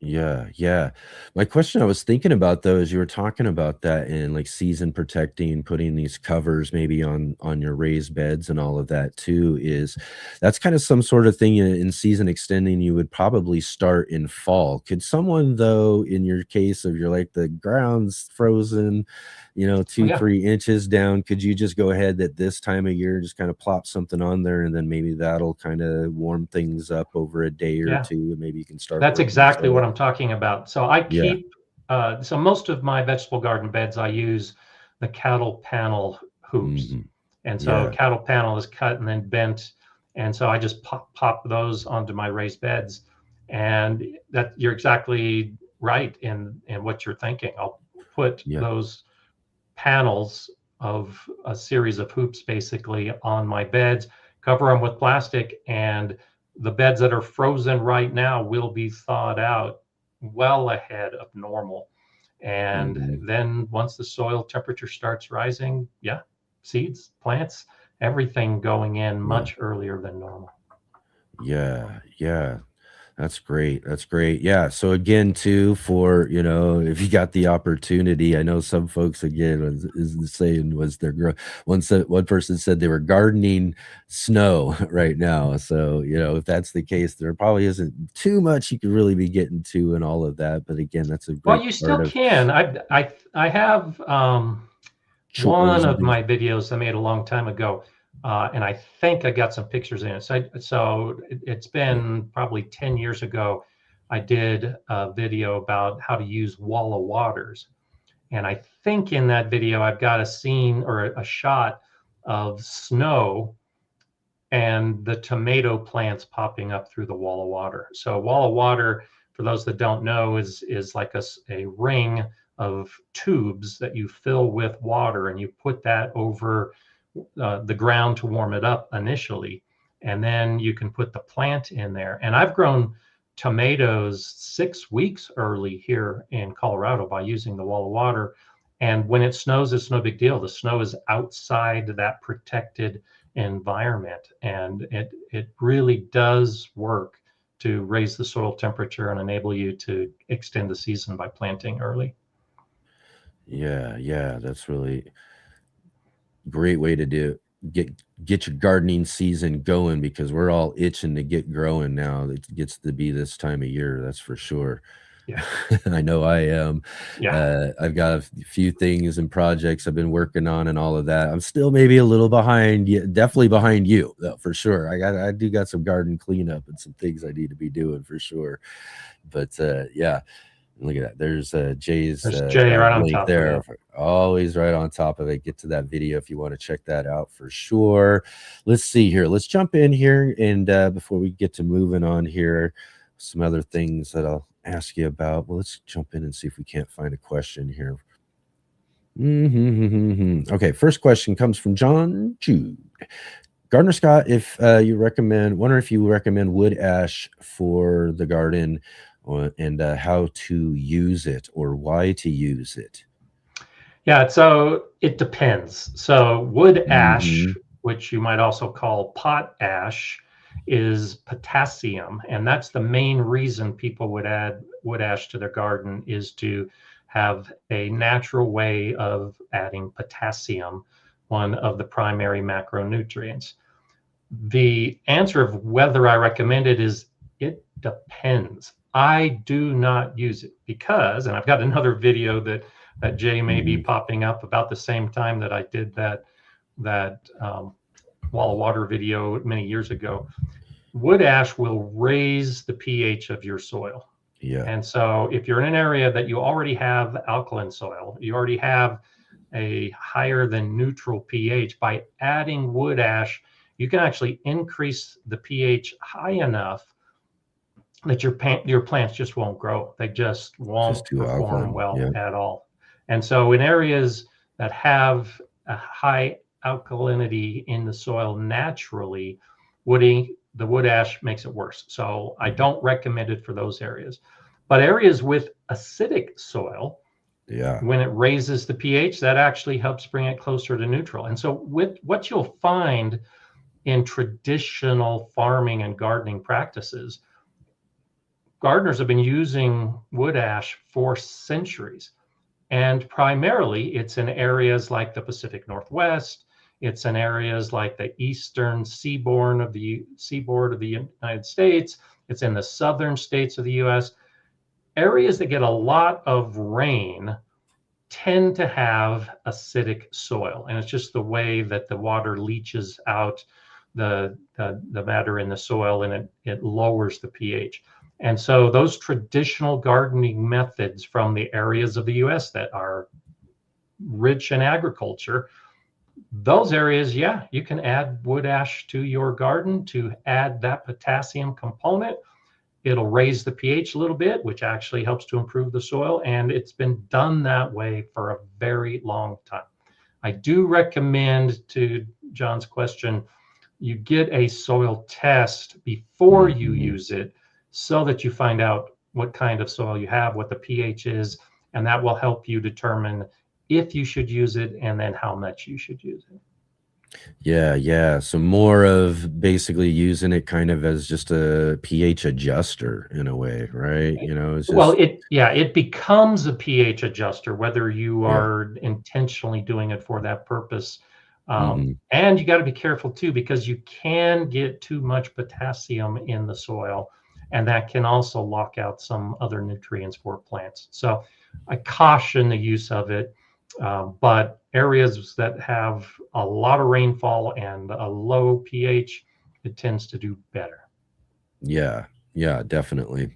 Yeah. My question I was thinking about though, is you were talking about that in like season protecting, putting these covers maybe on your raised beds and all of that too, is that's kind of some sort of thing in season extending you would probably start in fall. Could someone though, in your case of you're like the ground's frozen, 2-3 inches down, could you just go ahead at this time of year, just kind of plop something on there and then maybe that'll kind of warm things up over a day or two and maybe you can start?
That's exactly what I'm talking about. So I keep, so most of my vegetable garden beds, I use the cattle panel hoops. And so cattle panel is cut and then bent. And so I just pop those onto my raised beds. And that you're exactly right in what you're thinking. I'll put those panels of a series of hoops basically on my beds, cover them with plastic, and the beds that are frozen right now will be thawed out well ahead of normal. And then once the soil temperature starts rising, seeds, plants, everything going in much earlier than normal.
Yeah. That's great. Yeah. So again, too, for, if you got the opportunity, I know some folks again is saying was their one person said they were gardening snow right now. So, if that's the case, there probably isn't too much you could really be getting to and all of that. But again, that's a great
you still can. I have one of my videos I made a long time ago. And I think I got some pictures in it. So it's been probably 10 years ago. I did a video about how to use Walla waters. And I think in that video, I've got a scene or a shot of snow and the tomato plants popping up through the Walla water. So Walla water, for those that don't know, is like a ring of tubes that you fill with water and you put that over the ground to warm it up initially, and then you can put the plant in there. And I've grown tomatoes 6 weeks early here in Colorado by using the Walla water. And when it snows, it's no big deal. The snow is outside that protected environment, and it really does work to raise the soil temperature and enable you to extend the season by planting early.
Yeah, that's really great way to get your gardening season going, because we're all itching to get growing now. It gets to be this time of year, that's for sure. I know I am. I've got a few things and projects I've been working on and all of that. I'm still maybe a little behind, definitely behind you though, for sure. I do got some garden cleanup and some things I need to be doing for sure. But Look at that. There's Jay's
There's Jay right on
link
top
there.
of it.
Always right on top of it. Get to that video if you want to check that out for sure. Let's see here. Let's jump in here. And before we get to moving on here, some other things that I'll ask you about. Well, let's jump in and see if we can't find a question here. Okay, first question comes from John Jude. Gardner Scott, if you recommend wood ash for the garden, and how to use it or why to use it.
Yeah, so it depends. So wood ash, which you might also call pot ash, is potassium, and that's the main reason people would add wood ash to their garden, is to have a natural way of adding potassium, one of the primary macronutrients. The answer of whether I recommend it is it depends. I do not use it because, and I've got another video that Jay may be popping up about the same time that I did that wall of water video many years ago. Wood ash will raise the pH of your soil.
Yeah.
And so if you're in an area that you already have alkaline soil, you already have a higher than neutral pH, by adding wood ash, you can actually increase the pH high enough that your plants just won't grow. They just won't perform well at all. And so in areas that have a high alkalinity in the soil naturally, the wood ash makes it worse. So I don't recommend it for those areas. But areas with acidic soil, when it raises the pH, that actually helps bring it closer to neutral. And so with what you'll find in traditional farming and gardening practices, gardeners have been using wood ash for centuries. And primarily it's in areas like the Pacific Northwest. It's in areas like the eastern seaboard of the United States. It's in the southern states of the US. Areas that get a lot of rain tend to have acidic soil. And it's just the way that the water leaches out the matter in the soil, and it lowers the pH. And so those traditional gardening methods from the areas of the US that are rich in agriculture, those areas, yeah, you can add wood ash to your garden to add that potassium component. It'll raise the pH a little bit, which actually helps to improve the soil. And it's been done that way for a very long time. I do recommend, to John's question, you get a soil test before you use it, so that you find out what kind of soil you have, what the pH is, and that will help you determine if you should use it and then how much you should use it.
Yeah. So more of basically using it kind of as just a pH adjuster in a way, right? You know, it's just...
Well, it becomes a pH adjuster, whether you are intentionally doing it for that purpose. And you got to be careful too, because you can get too much potassium in the soil, and that can also lock out some other nutrients for plants. So I caution the use of it, but areas that have a lot of rainfall and a low pH, it tends to do better.
Yeah, definitely.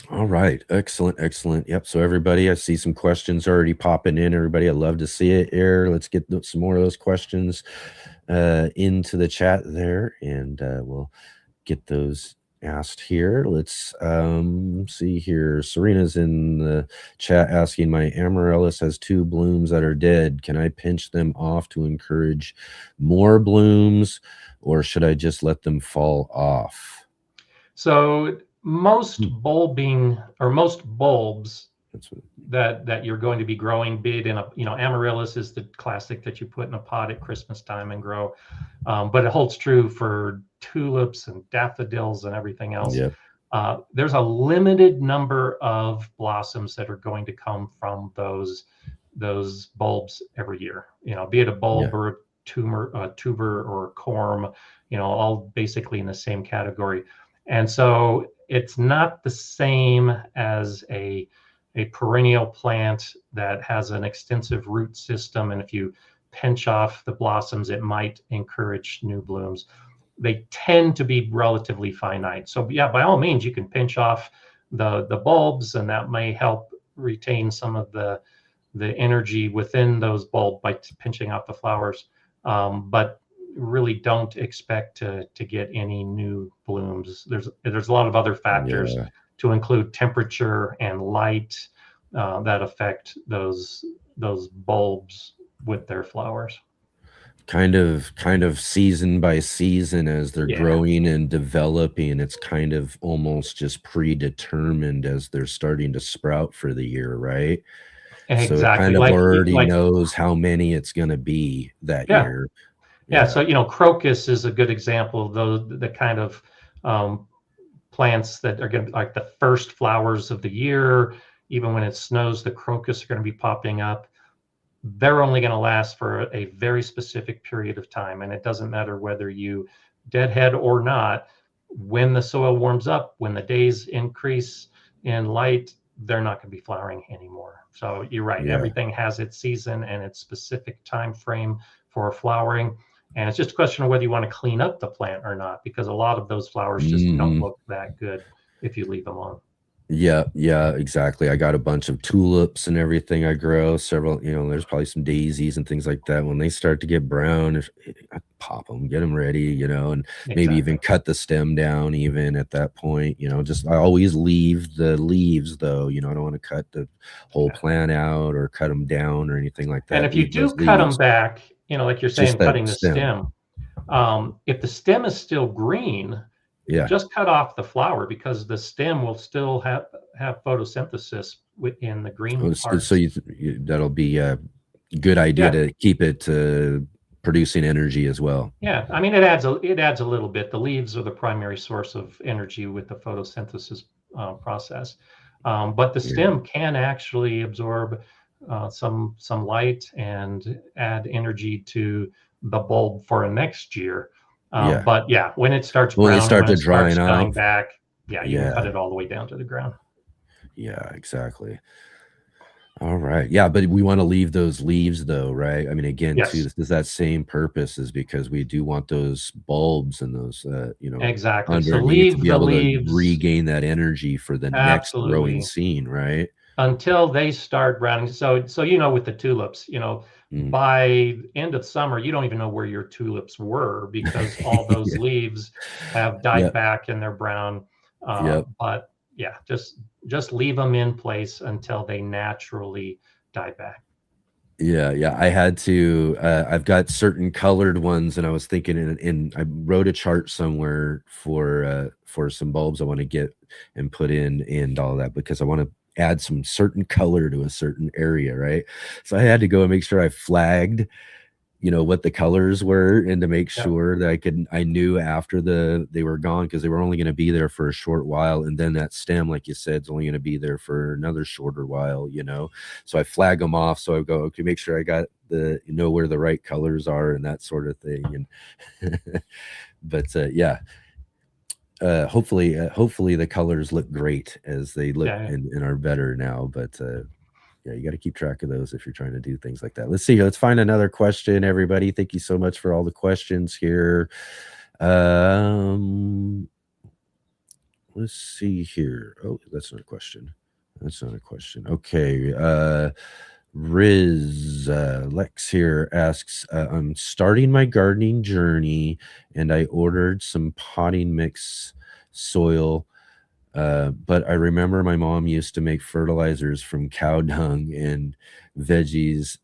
All right, excellent. Yep. So everybody, I see some questions already popping in. Everybody, I'd love to see it here. Let's get some more of those questions into the chat there, and we'll get those asked here. Let's see here. Serena's in the chat asking, my amaryllis has 2 blooms that are dead. Can I pinch them off to encourage more blooms, or should I just let them fall off?
So most bulbing, or most bulbs that you're going to be growing big in a, amaryllis is the classic that you put in a pot at Christmas time and grow. But it holds true for tulips and daffodils and everything else.
Yeah.
There's a limited number of blossoms that are going to come from those bulbs every year, be it a bulb or a tuber or a corm, all basically in the same category. And so it's not the same as a perennial plant that has an extensive root system. And if you pinch off the blossoms, it might encourage new blooms. They tend to be relatively finite. So yeah, by all means, you can pinch off the bulbs, and that may help retain some of the energy within those bulbs by pinching out the flowers. But really don't expect to get any new blooms. There's a lot of other factors to include temperature and light that affect those bulbs with their flowers.
Kind of season by season as they're growing and developing, it's kind of almost just predetermined as they're starting to sprout for the year, right?
Exactly.
So it kind of already knows how many it's going to be that year.
Yeah. So, crocus is a good example of the kind of plants that are going to, like, the first flowers of the year. Even when it snows, the crocus are going to be popping up. They're only going to last for a very specific period of time. And it doesn't matter whether you deadhead or not. When the soil warms up, when the days increase in light, they're not going to be flowering anymore. So you're right. Yeah. Everything has its season and its specific time frame for flowering. And it's just a question of whether you want to clean up the plant or not, because a lot of those flowers just don't look that good if you leave them on.
Yeah, exactly. I got a bunch of tulips and everything I grow. Several, there's probably some daisies and things like that. When they start to get brown, I pop them, get them ready, and maybe even cut the stem down even at that point, I always leave the leaves though. I don't want to cut the whole plant out or cut them down or anything like that.
And if you do cut them back, like you're saying, cutting the stem, if the stem is still green, just cut off the flower, because the stem will still have photosynthesis within the green part.
So that'll be a good idea to keep it producing energy as well.
Yeah, I mean, it adds a little bit. The leaves are the primary source of energy with the photosynthesis process, but the stem can actually absorb some light and add energy to the bulb for next year. But when it starts browning, dying back, you can cut it all the way down to the ground.
Yeah, exactly. All right. Yeah, but we want to leave those leaves though, right? I mean, again, too, this is that same purpose, is because we do want those bulbs and those,
exactly. So
leave to be able to regain that energy for the next growing scene, right?
Until they start browning. So with the tulips, by end of summer, you don't even know where your tulips were, because all those leaves have died back and they're brown. But just leave them in place until they naturally die back.
Yeah. I had to, I've got certain colored ones, and I was thinking, and I wrote a chart somewhere for some bulbs I want to get and put in and all that, because I want to add some certain color to a certain area, right? So I had to go and make sure I flagged, what the colors were, and to make sure that I knew after they were gone, because they were only going to be there for a short while, and then that stem, like you said, is only going to be there for another shorter while, so I flag them off. So I go, okay, make sure I got where the right colors are and that sort of thing. And but hopefully the colors look great as they look and are better now. But you got to keep track of those if you're trying to do things like that. Let's see. Let's find another question, everybody. Thank you so much for all the questions here. Let's see here. Oh, that's not a question. Okay. Riz Lex here asks, I'm starting my gardening journey and I ordered some potting mix soil, but I remember my mom used to make fertilizers from cow dung and veggies.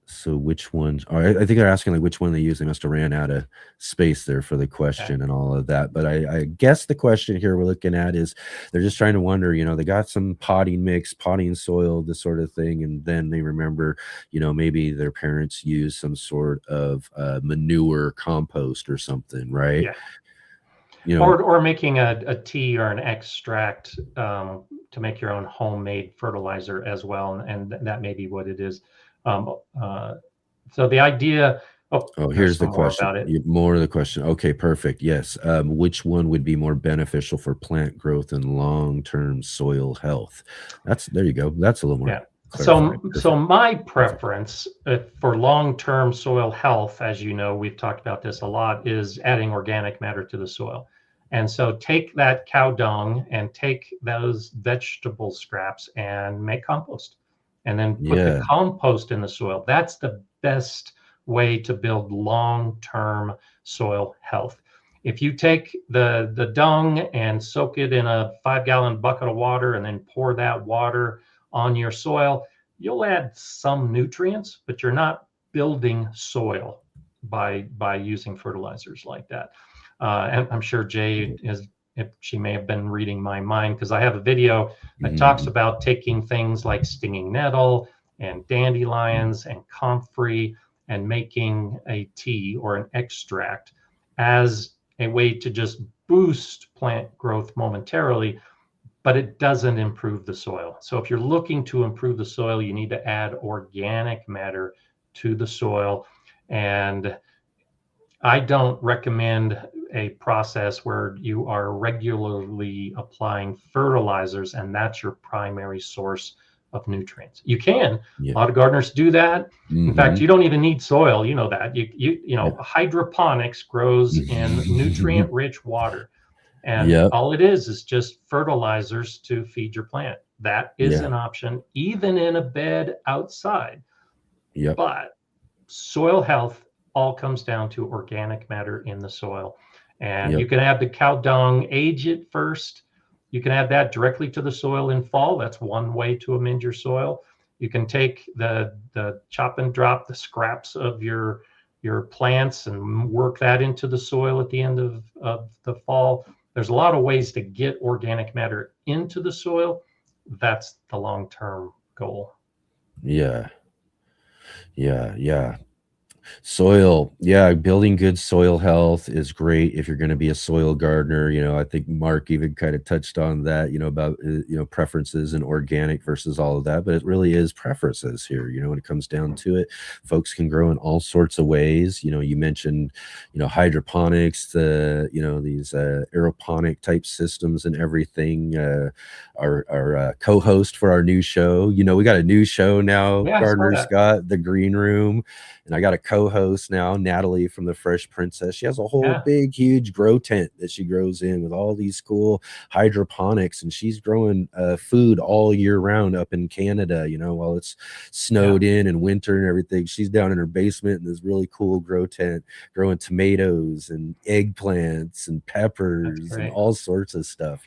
So which ones? I think they're asking which one they use. They must have ran out of space there for the question and all of that. But I guess the question here we're looking at is they're just trying to wonder, they got some potting mix, potting soil, this sort of thing. And then they remember, maybe their parents use some sort of manure compost or something, right?
Yeah. Or making a tea or an extract to make your own homemade fertilizer as well. And that may be what it is. So the idea.
Here's the question. More of the question. Okay, perfect. Yes. Which one would be more beneficial for plant growth and long-term soil health? There you go. That's a little more.
Yeah. So my preference for long-term soil health, as you know, we've talked about this a lot, is adding organic matter to the soil. And so take that cow dung and take those vegetable scraps and make compost, and then put
Yeah.
the compost in the soil. That's the best way to build long-term soil health. If you take the dung and soak it in a 5-gallon bucket of water and then pour that water on your soil, you'll add some nutrients, but you're not building soil by using fertilizers like that. And I'm sure Jay is, if she may have been reading my mind, because I have a video that talks about taking things like stinging nettle and dandelions and comfrey and making a tea or an extract as a way to just boost plant growth momentarily, but it doesn't improve the soil. So if you're looking to improve the soil, you need to add organic matter to the soil. And I don't recommend a process where you are regularly applying fertilizers and that's your primary source of nutrients. You can. A lot of gardeners do that. In fact, you don't even need soil. You know that. You know, hydroponics grows in nutrient-rich water. And all it is just fertilizers to feed your plant. That is an option, even in a bed outside. But soil health all comes down to organic matter in the soil. And you can add the cow dung, age it first. You can add that directly to the soil in fall. That's one way to amend your soil. You can take the chop and drop, the scraps of your plants and work that into the soil at the end of the fall. There's a lot of ways to get organic matter into the soil. That's the long-term goal.
Yeah. Soil, building good soil health is great if you're going to be a soil gardener. You know, I think Mark even kind of touched on that, you know, about preferences and organic versus all of that, but it really is preferences here. You know, when it comes down to it, folks can grow in all sorts of ways. You know, you mentioned, hydroponics, these aeroponic type systems and everything. Our co-host for our new show, we got a new show now, Gardener Scott, The Green Room, and I got a co-host now, Natalie from the Fresh Princess. She has a whole big, huge grow tent that she grows in with all these cool hydroponics, and she's growing food all year round up in Canada, while it's snowed in and winter and everything. She's down in her basement in this really cool grow tent growing tomatoes and eggplants and peppers and all sorts of stuff,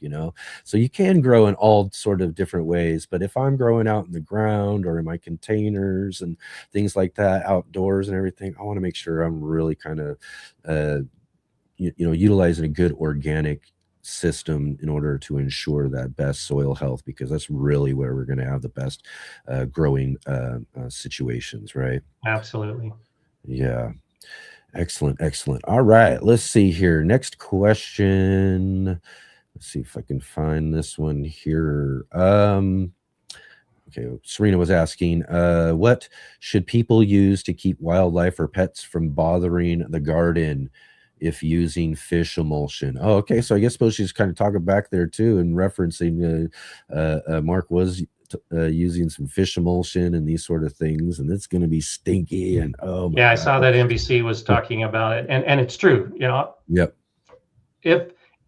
So you can grow in all sort of different ways, but if I'm growing out in the ground or in my containers and things like that, outdoors and everything, I want to make sure I'm really kind of utilizing a good organic system in order to ensure that best soil health, because that's really where we're going to have the best growing situations, right?
Absolutely.
Yeah. Excellent. All right, let's see here. Next question. Let's see if I can find this one here. Okay, Serena was asking, what should people use to keep wildlife or pets from bothering the garden if using fish emulsion? Oh, okay, so I suppose she's kind of talking back there too and referencing Mark was using some fish emulsion and these sort of things, and it's going to be stinky. And
I saw that NBC was talking about it, and it's true.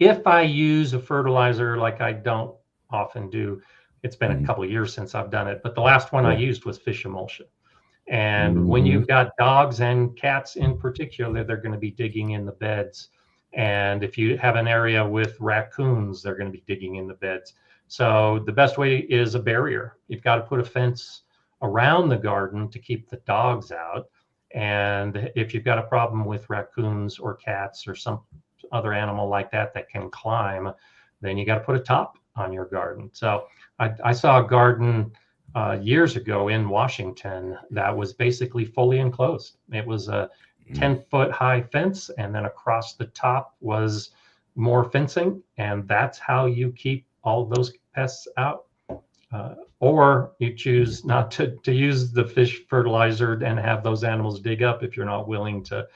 If I use a fertilizer, like I don't often do, it's been a couple of years since I've done it, but the last one I used was fish emulsion. And when you've got dogs and cats in particular, they're going to be digging in the beds. And if you have an area with raccoons, they're going to be digging in the beds. So the best way is a barrier. You've got to put a fence around the garden to keep the dogs out. And if you've got a problem with raccoons or cats or some other animal like that can climb, then you got to put a top on your garden. So I saw a garden years ago in Washington that was basically fully enclosed. It was a 10-foot high fence, and then across the top was more fencing, and that's how you keep all those pests out. Or you choose not to use the fish fertilizer and have those animals dig up if you're not willing to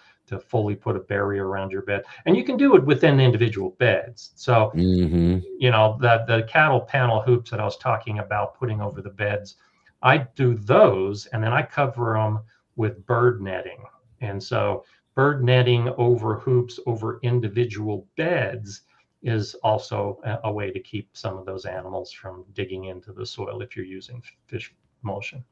fully put a barrier around your bed. And you can do it within individual beds. So, the cattle panel hoops that I was talking about putting over the beds, I do those, and then I cover them with bird netting. And so bird netting over hoops over individual beds is also a way to keep some of those animals from digging into the soil if you're using fish emulsion.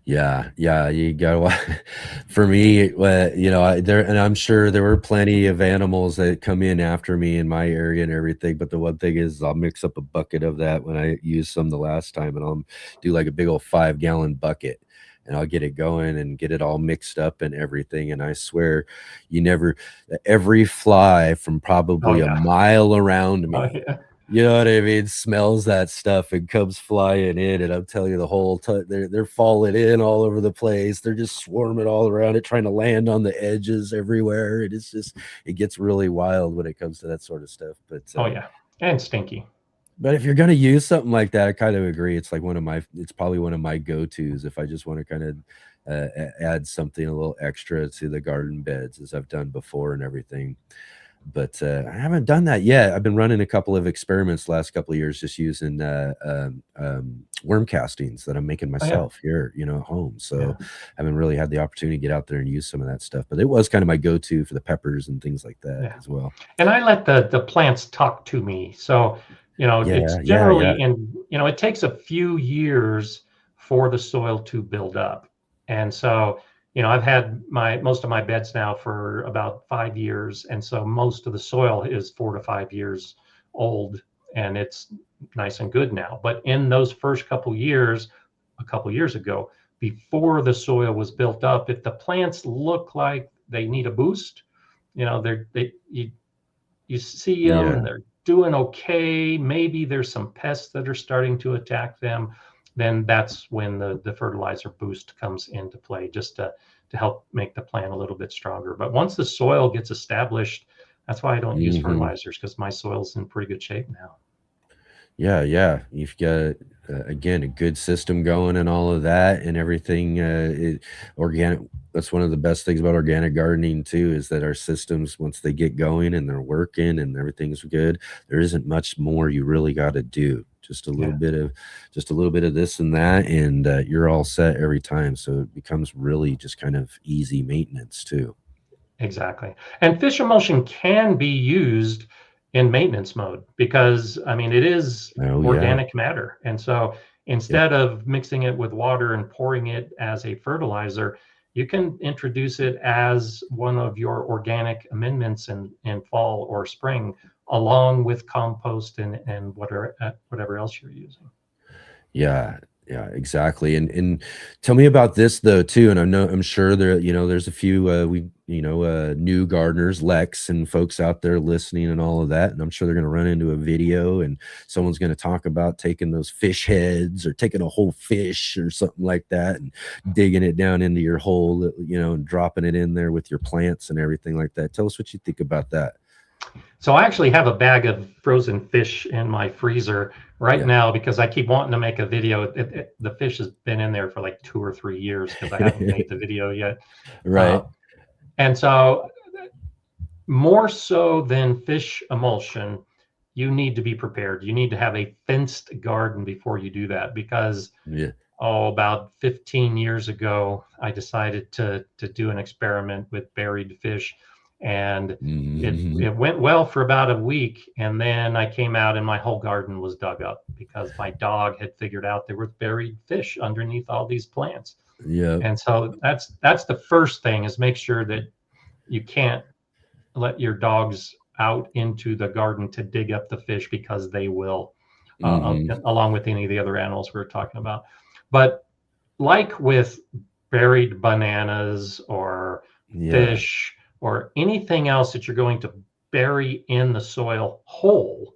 Yeah, yeah, you gotta for me, you know, there and I'm sure there were plenty of animals that come in after me in my area and everything, but the one thing is I'll mix up a bucket of that when I used some the last time, and I'll do like a big old 5-gallon bucket, and I'll get it going and get it all mixed up and everything, and I swear you never every fly from probably a
yeah.
mile around me,
Yeah.
you know what I mean, smells that stuff and comes flying in, and I'm telling you the whole time they're falling in all over the place. They're just swarming all around it, trying to land on the edges everywhere. And it's just it gets really wild when it comes to that sort of stuff. But
Oh yeah, and stinky.
but if you're gonna use something like that, I kind of agree. It's like it's probably one of my go-tos if I just want to kind of add something a little extra to the garden beds as I've done before and everything. But I haven't done that yet. I've been running a couple of experiments the last couple of years, just using worm castings that I'm making myself here, you know, at home. So I haven't really had the opportunity to get out there and use some of that stuff. But it was kind of my go-to for the peppers and things like that as well.
And I let the plants talk to me. So, you know, it's generally and you know, it takes a few years for the soil to build up. And so, you know, I've had most of my beds now for about 5 years, and so most of the soil is 4 to 5 years old, and it's nice and good now. But in those first couple years, a couple years ago, before the soil was built up, if the plants look like they need a boost, you know, you see them and they're doing okay. Maybe there's some pests that are starting to attack them. Then that's when the fertilizer boost comes into play, just to help make the plant a little bit stronger. But once the soil gets established, that's why I don't use fertilizers, because my soil's in pretty good shape now.
Yeah, yeah. You've got again a good system going and all of that and everything. Organic. That's one of the best things about organic gardening too, is that our systems, once they get going and they're working and everything's good, there isn't much more you really got to do. Just a little bit of this and that, and you're all set every time. So it becomes really just kind of easy maintenance too.
Exactly. And fish emulsion can be used in maintenance mode, because I mean, it is organic matter. And so instead of mixing it with water and pouring it as a fertilizer, you can introduce it as one of your organic amendments in fall or spring, along with compost and whatever else you're using.
Yeah, yeah, exactly. And tell me about this though too. And I'm sure there, you know, there's a few new gardeners, Lex and folks out there listening and all of that. And I'm sure they're going to run into a video and someone's going to talk about taking those fish heads or taking a whole fish or something like that and digging it down into your hole, you know, and dropping it in there with your plants and everything like that. Tell us what you think about that.
So I actually have a bag of frozen fish in my freezer right now, because I keep wanting to make a video. The fish has been in there for like 2 or 3 years because I haven't made the video yet.
Right.
And so more so than fish emulsion, you need to be prepared. You need to have a fenced garden before you do that, because about 15 years ago, I decided to do an experiment with buried fish. And it went well for about a week, and then I came out and my whole garden was dug up because my dog had figured out there were buried fish underneath all these plants. And so that's the first thing, is make sure that you can't let your dogs out into the garden to dig up the fish, because they will, along with any of the other animals we were talking about. But like with buried bananas or fish or anything else that you're going to bury in the soil whole,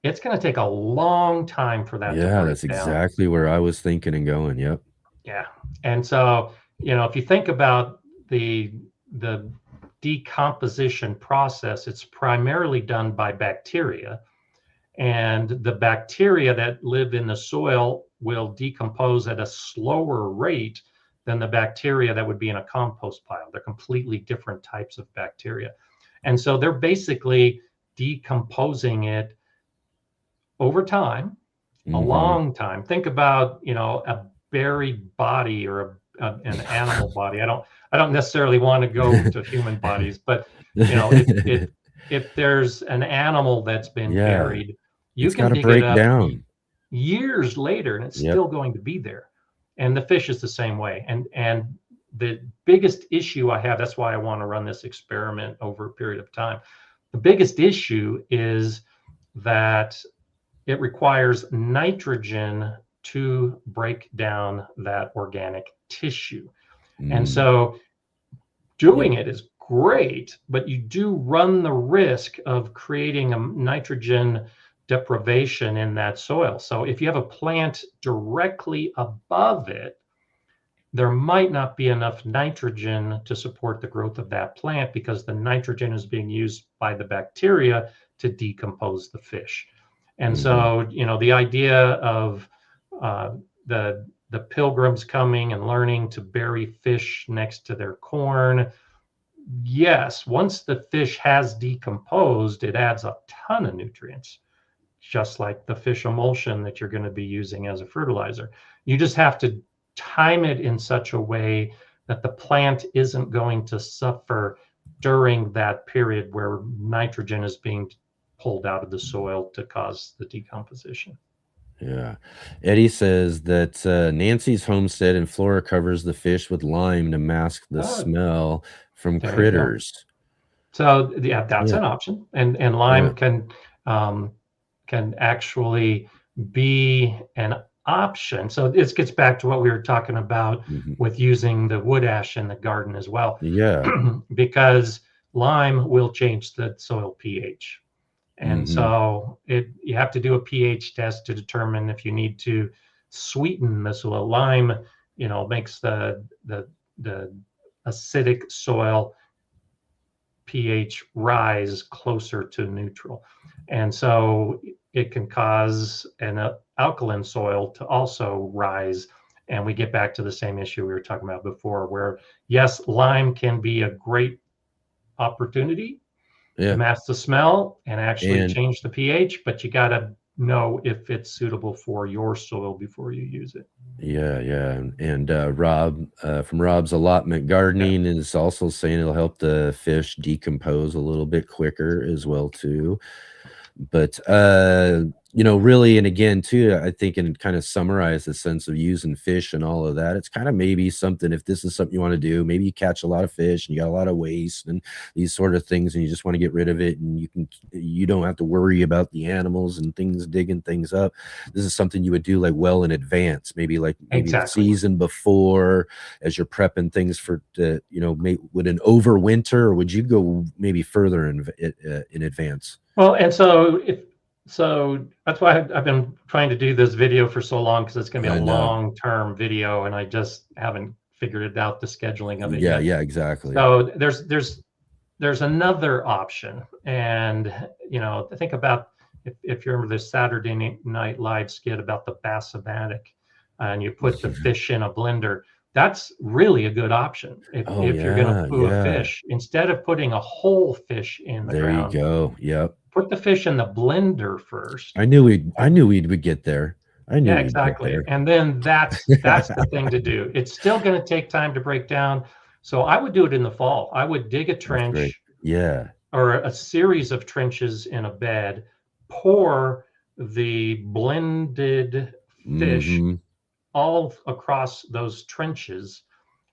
it's going to take a long time for that to break
that's
down.
exactly where I was thinking and going. Yep.
Yeah. And so, you know, if you think about the decomposition process, it's primarily done by bacteria, and the bacteria that live in the soil will decompose at a slower rate than the bacteria that would be in a compost pile. They're completely different types of bacteria. And so they're basically decomposing it over time, a long time. Think about, you know, a buried body or an animal body. I don't necessarily want to go to human bodies, but you know, if there's an animal that's been
Yeah.
buried, you
It's
can
got to
dig it
break
up
down.
years later and it's
Yep.
still going to be there. And the fish is the same way. And the biggest issue I have, that's why I want to run this experiment over a period of time. The biggest issue is that it requires nitrogen to break down that organic tissue. And so doing it is great, but you do run the risk of creating a nitrogen deprivation in that soil. So if you have a plant directly above it, there might not be enough nitrogen to support the growth of that plant because the nitrogen is being used by the bacteria to decompose the fish. And so, you know, the idea of the pilgrims coming and learning to bury fish next to their corn, yes, once the fish has decomposed, it adds a ton of nutrients, just like the fish emulsion that you're going to be using as a fertilizer. You just have to time it in such a way that the plant isn't going to suffer during that period where nitrogen is being pulled out of the soil to cause the decomposition.
Yeah. Eddie says that Nancy's homestead in Florida covers the fish with lime to mask the smell from critters.
So yeah, that's an option. And lime can actually be an option. So this gets back to what we were talking about with using the wood ash in the garden as well.
Yeah.
Because lime will change the soil pH. And so you have to do a pH test to determine if you need to sweeten the soil. Lime, you know, makes the acidic soil pH rise closer to neutral. And so it can cause an alkaline soil to also rise. And we get back to the same issue we were talking about before, where yes, lime can be a great opportunity to mask the smell and actually change the pH, but you got to know if it's suitable for your soil before you use it.
Yeah, yeah. And Rob from Rob's Allotment Gardening is also saying it'll help the fish decompose a little bit quicker as well too. But you know, really, and again too, I think, and kind of summarize the sense of using fish and all of that, it's kind of maybe something, if this is something you want to do, maybe you catch a lot of fish and you got a lot of waste and these sort of things, and you just want to get rid of it, and you don't have to worry about the animals and things digging things up. This is something you would do like well in advance, maybe the season before, as you're prepping things for you know, would an overwinter, or would you go maybe further in advance?
Well, and so that's why I've been trying to do this video for so long, because it's going to be a long-term video, and I just haven't figured it out, the scheduling of it yet.
Yeah, exactly.
So there's another option, and you know, think about if you remember this Saturday Night Live skit about the Bassomatic, and you put the fish in a blender. That's really a good option if you're going to poo a fish, instead of putting a whole fish in the ground.
There you go. Yep.
Put the fish in the blender first.
I knew we would get there.
Yeah, exactly. And then that's the thing to do. It's still going to take time to break down. So I would do it in the fall. I would dig a trench, or a series of trenches in a bed, pour the blended fish all across those trenches,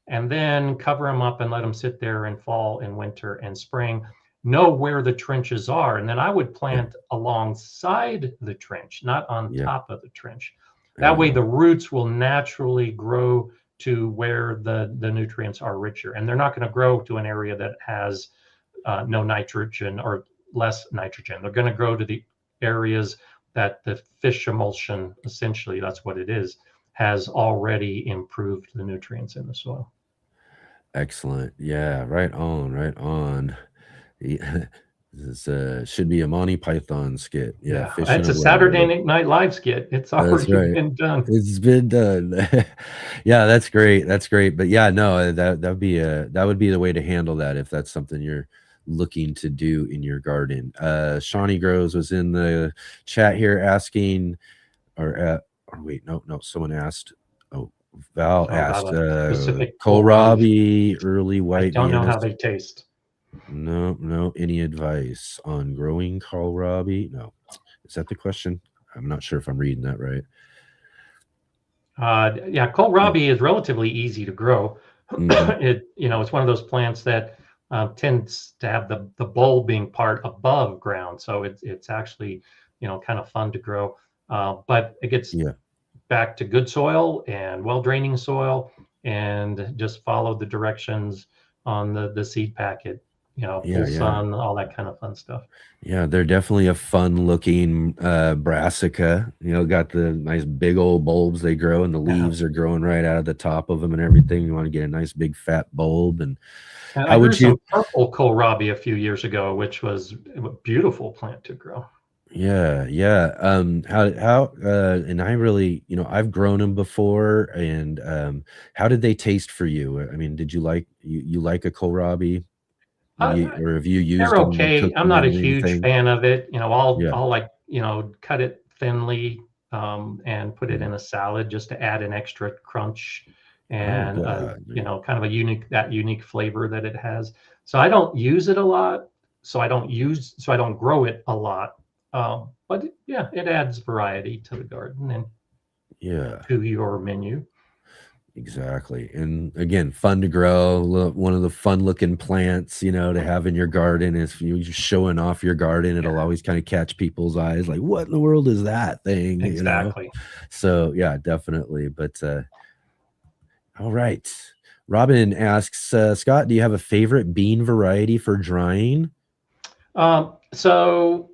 and then cover them up and let them sit there in fall and winter and spring. Know where the trenches are, and then I would plant alongside the trench, not on top of the trench. That way the roots will naturally grow to where the nutrients are richer, and they're not going to grow to an area that has no nitrogen or less nitrogen. They're going to grow to the areas that the fish emulsion, essentially that's what it is, has already improved the nutrients in the soil.
Excellent. Yeah, right on. This should be a Monty Python skit. Yeah,
it's a Saturday Night Live skit. It's already been done.
It's been done. Yeah, that's great. But yeah, no, that would be the way to handle that if that's something you're looking to do in your garden. Shawnee Groves was in the chat here asking, or wait, no, someone asked. Val asked kohlrabi, early white.
I don't know how they taste.
No. Any advice on growing kohlrabi? No. Is that the question? I'm not sure if I'm reading that right.
Yeah, kohlrabi is relatively easy to grow.
Mhm.
It's one of those plants that tends to have the bulbing part above ground, so it's actually kind of fun to grow. But it gets
Yeah.
back to good soil and well draining soil, and just follow the directions on the seed packet.
Yeah,
Full
yeah.
sun, all that kind of fun stuff.
Yeah, they're definitely a fun looking brassica. Got the nice big old bulbs they grow, and the
Yeah.
leaves are growing right out of the top of them and everything. You want to get a nice big fat bulb. And
And I
how
grew
would you?
some purple kohlrabi a few years ago, which was a beautiful plant to grow.
Yeah. How and I really, I've grown them before. And how did they taste for you? I mean, did you like a kohlrabi?
Uh,
Or have you used
They're
them and
okay.
cooked
I'm
them
not a
in
huge
anything?
fan of it.
Yeah.
I'll like, cut it thinly, and put it
Mm.
in a salad just to add an extra crunch
Oh
and,
God.
kind of that unique flavor that it has. So I don't use it a lot. So I don't grow it a lot. But yeah, it adds variety to the garden and
Yeah.
to your menu.
Exactly. And again, fun to grow. One of the fun looking plants, to have in your garden. If you're just showing off your garden, it'll always kind of catch people's eyes. Like, what in the world is that thing?
Exactly.
So yeah, definitely. But all right. Robin asks, Scott, do you have a favorite bean variety for drying?
So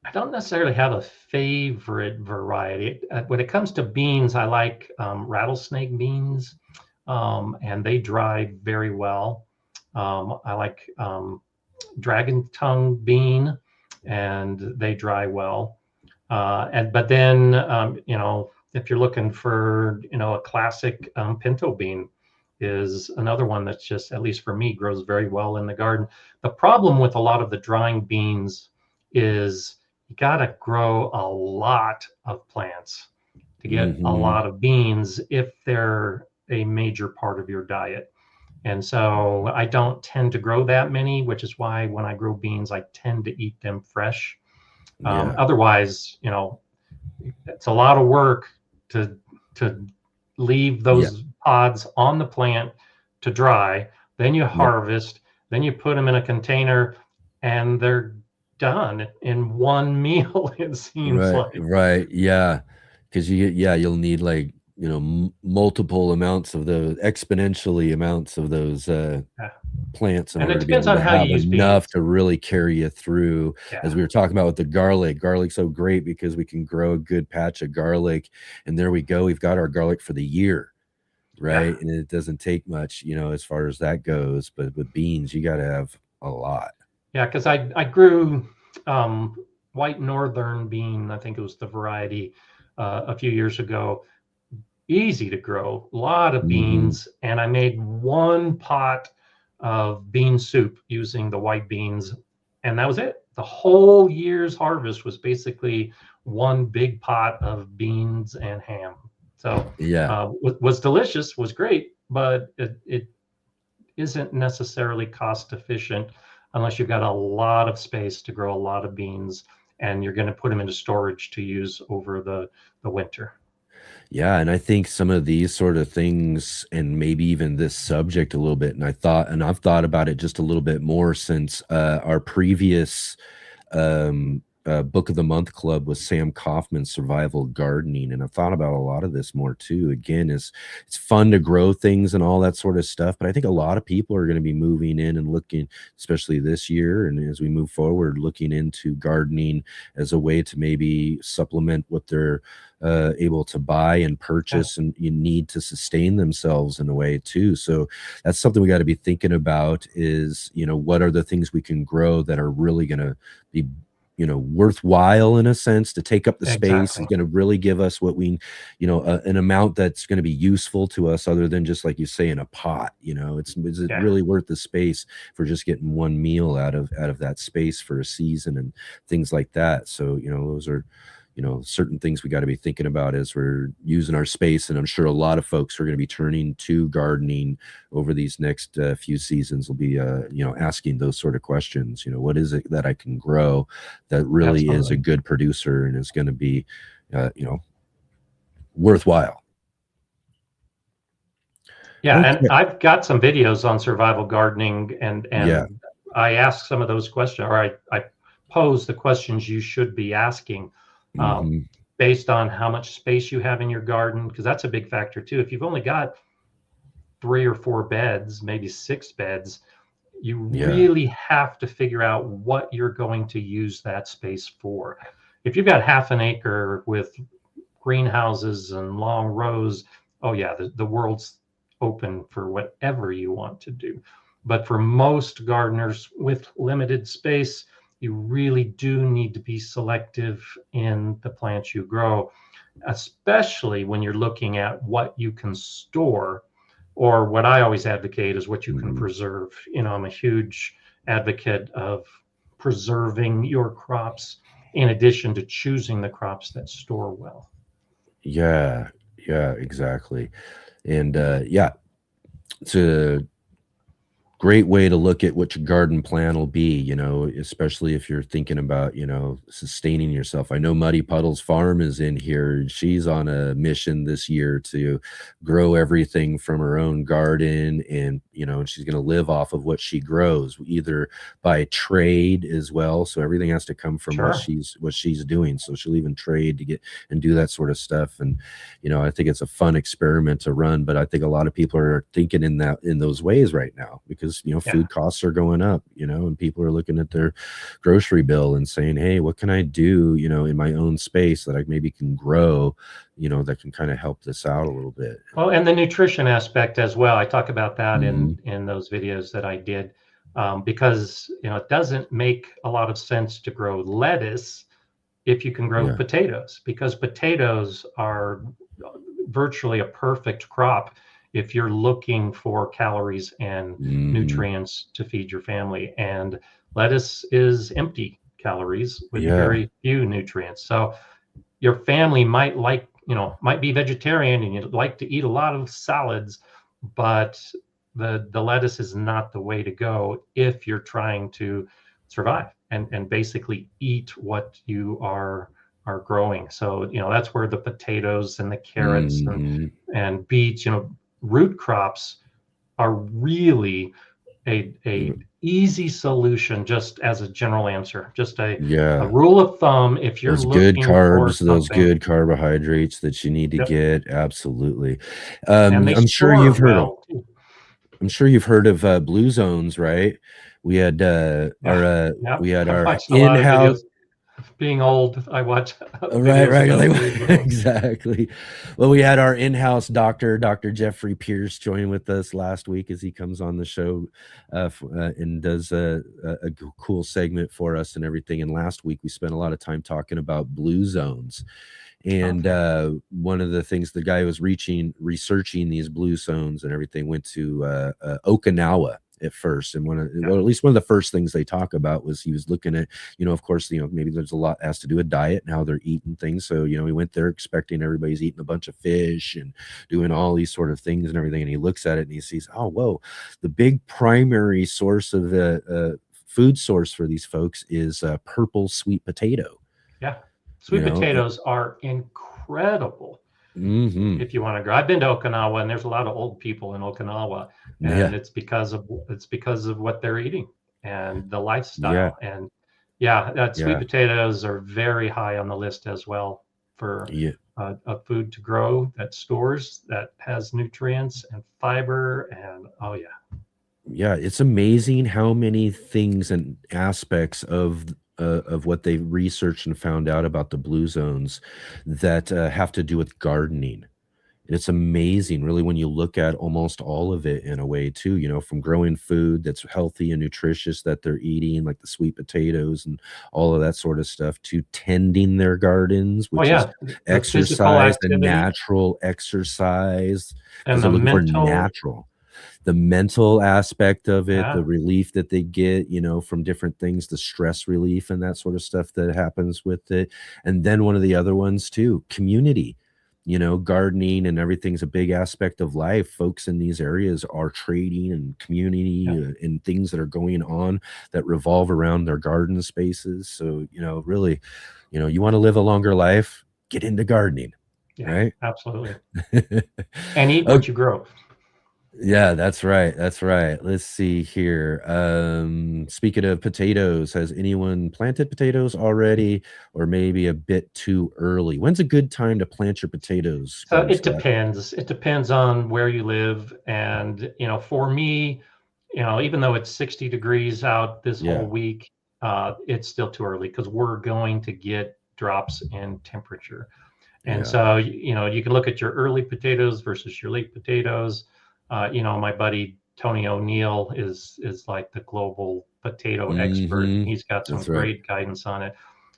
I don't necessarily have a favorite variety. When it comes to beans, I like rattlesnake beans, and they dry very well. I like dragon tongue bean, and they dry well. But then if you're looking for a classic, pinto bean is another one that's just, at least for me, grows very well in the garden. The problem with a lot of the drying beans is you got to grow a lot of plants to get a
Hmm.
lot of beans if they're a major part of your diet. And so I don't tend to grow that many, which is why when I grow beans, I tend to eat them fresh.
Yeah.
Otherwise, it's a lot of work to leave
Yeah.
those pods on the plant to dry. Then you
Yeah.
harvest, then you put them in a container, and they're done in one meal, it seems
Right.
like.
Right. Yeah. Because you'll need like, multiple amounts of those, exponentially amounts of those
Yeah.
plants in
And
order
it
to be
depends
able
on
to
how you
have
use
enough
beans.
to really carry you through. As
Yeah.
we were talking about with the garlic, garlic's so great because we can grow a good patch of garlic, and there we go. We've got our garlic for the year,
Yeah.
right? And it doesn't take much, as far as that goes. But with beans, you got to have a lot.
Yeah. Because I grew white northern bean, I think it was the variety, a few years ago. Easy to grow, a lot of
Hmm.
beans, and I made one pot of bean soup using the white beans, and that was it. The whole year's harvest was basically one big pot of beans and ham. So
Yeah.
was delicious, was great, but it isn't necessarily cost efficient unless you've got a lot of space to grow a lot of beans, and you're going to put them into storage to use over the winter.
Yeah, and I think some of these sort of things, and maybe even this subject a little bit, and I've thought about it just a little bit more since our previous book of the month club was Sam Kaufman's Survival Gardening, and I've thought about a lot of this more too. Again, it's fun to grow things and all that sort of stuff, but I think a lot of people are going to be moving in and looking, especially this year, and as we move forward, looking into gardening as a way to maybe supplement what they're able to buy and purchase, and you need to sustain themselves in a way too. So that's something we got to be thinking about is, what are the things we can grow that are really going to be, worthwhile in a sense to take up the space, is
Exactly.
going to really give us what we, an amount that's going to be useful to us other than just like you say in a pot. Is it
Yeah.
really worth the space for just getting one meal out of that space for a season and things like that? So, those are, you know, certain things we got to be thinking about as we're using our space. And I'm sure a lot of folks are going to be turning to gardening over these next few seasons. Will be, you know, asking those sort of questions. You know, what is it that I can grow that really is a good producer and is going to be, you know, worthwhile?
Yeah,
Okay.
and I've got some videos on survival gardening, and
Yeah.
I ask some of those questions, or I pose the questions you should be asking based on how much space you have in your garden, because that's a big factor too. If you've only got 3 or 4 beds, maybe 6 beds, you really have to figure out what you're going to use that space for. If you've got half an acre with greenhouses and long rows, oh yeah, the world's open for whatever you want to do. But for most gardeners with limited space, you really do need to be selective in the plants you grow, especially when you're looking at what you can store, or what I always advocate is what you can preserve. You know, I'm a huge advocate of preserving your crops in addition to choosing the crops that store well.
Yeah, exactly. And yeah, it's a great way to look at what your garden plan will be, you know, especially if you're thinking about, you know, sustaining yourself. I know Muddy Puddles Farm is in here. She's on a mission this year to grow everything from her own garden, and, you know, and she's going to live off of what she grows, either by trade as well. So everything has to come from what she's doing. So she'll even trade to get and do that sort of stuff. And, you know, I think it's a fun experiment to run, but I think a lot of people are thinking in those ways right now, because, you know, food costs are going up, you know, and people are looking at their grocery bill and saying, hey, what can I do, you know, in my own space that I maybe can grow, you know, that can kind of help this out a little bit.
Well, and the nutrition aspect as well. I talk about that in those videos that I did, because, you know, it doesn't make a lot of sense to grow lettuce if you can grow potatoes, because potatoes are virtually a perfect crop if you're looking for calories and nutrients to feed your family. And lettuce is empty calories with very few nutrients. So your family might be vegetarian and you'd like to eat a lot of salads, but the lettuce is not the way to go if you're trying to survive and basically eat what you are growing. So, you know, that's where the potatoes and the carrots and beets, you know, root crops are really a easy solution, just as a general answer, just a rule of thumb. If you're
those good carbs, those
something,
good carbohydrates that you need to get, absolutely.
And
I'm sure you've heard of Blue Zones, right? We had we had our in-house.
Being old, I watch.
Right. Exactly. Well, we had our in-house Dr. Jeffrey Pierce join with us last week as he comes on the show and does a cool segment for us and everything. And last week we spent a lot of time talking about Blue Zones. And one of the things, the guy was researching these Blue Zones and everything, went to Okinawa at first, and at least one of the first things they talk about was he was looking at, you know, of course, you know, maybe there's a lot has to do with diet and how they're eating things. So, you know, he went there expecting everybody's eating a bunch of fish and doing all these sort of things and everything, and he looks at it and he sees, oh, whoa, the big primary source of the food source for these folks is purple sweet potato.
Sweet potatoes are incredible. If you want to grow. I've been to Okinawa, and there's a lot of old people in Okinawa, and it's because of what they're eating and the lifestyle. And sweet potatoes are very high on the list as well for a food to grow that stores, that has nutrients and fiber, and
it's amazing how many things and aspects of what they researched and found out about the Blue Zones that have to do with gardening. It's amazing, really, when you look at almost all of it in a way too, you know, from growing food that's healthy and nutritious that they're eating, like the sweet potatoes and all of that sort of stuff, to tending their gardens, which is exercise, the natural exercise,
and the
they're looking
mental,
for natural. the mental aspect of it,
Yeah.
the relief that they get, you know, from different things, the stress relief and that sort of stuff that happens with it. And then one of the other ones too, community. You know, gardening and everything's a big aspect of life. Folks in these areas are trading and community and things that are going on that revolve around their garden spaces. So, you know, really, you know, you want to live a longer life, get into gardening, right?
Absolutely. And eat
Okay.
what you grow.
Yeah, that's right. That's right. Let's see here. Speaking of potatoes, has anyone planted potatoes already, or maybe a bit too early? When's a good time to plant your potatoes,
So
Garden
it
Scott?
depends. It depends on where you live. And, you know, for me, you know, even though it's 60 degrees out this
Yeah.
whole week, it's still too early because we're going to get drops in temperature. And
Yeah.
so, you know, you can look at your early potatoes versus your late potatoes. You know, my buddy Tony O'Neill is like the global potato expert.
Mhm.
He's got some
That's right.
great guidance on it.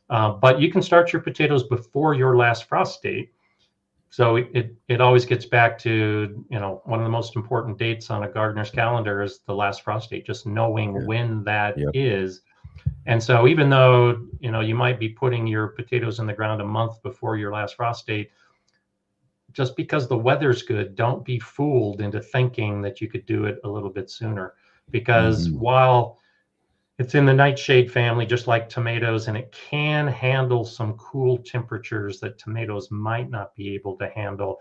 But you can start your potatoes before your last frost date. So it always gets back to, you know, one of the most important dates on a gardener's calendar is the last frost date, just knowing
Yeah.
when that
Yep.
is. And so even though, you know, you might be putting your potatoes in the ground a month before your last frost date, just because the weather's good, don't be fooled into thinking that you could do it a little bit sooner. Because
Mhm.
while it's in the nightshade family, just like tomatoes, and it can handle some cool temperatures that tomatoes might not be able to handle,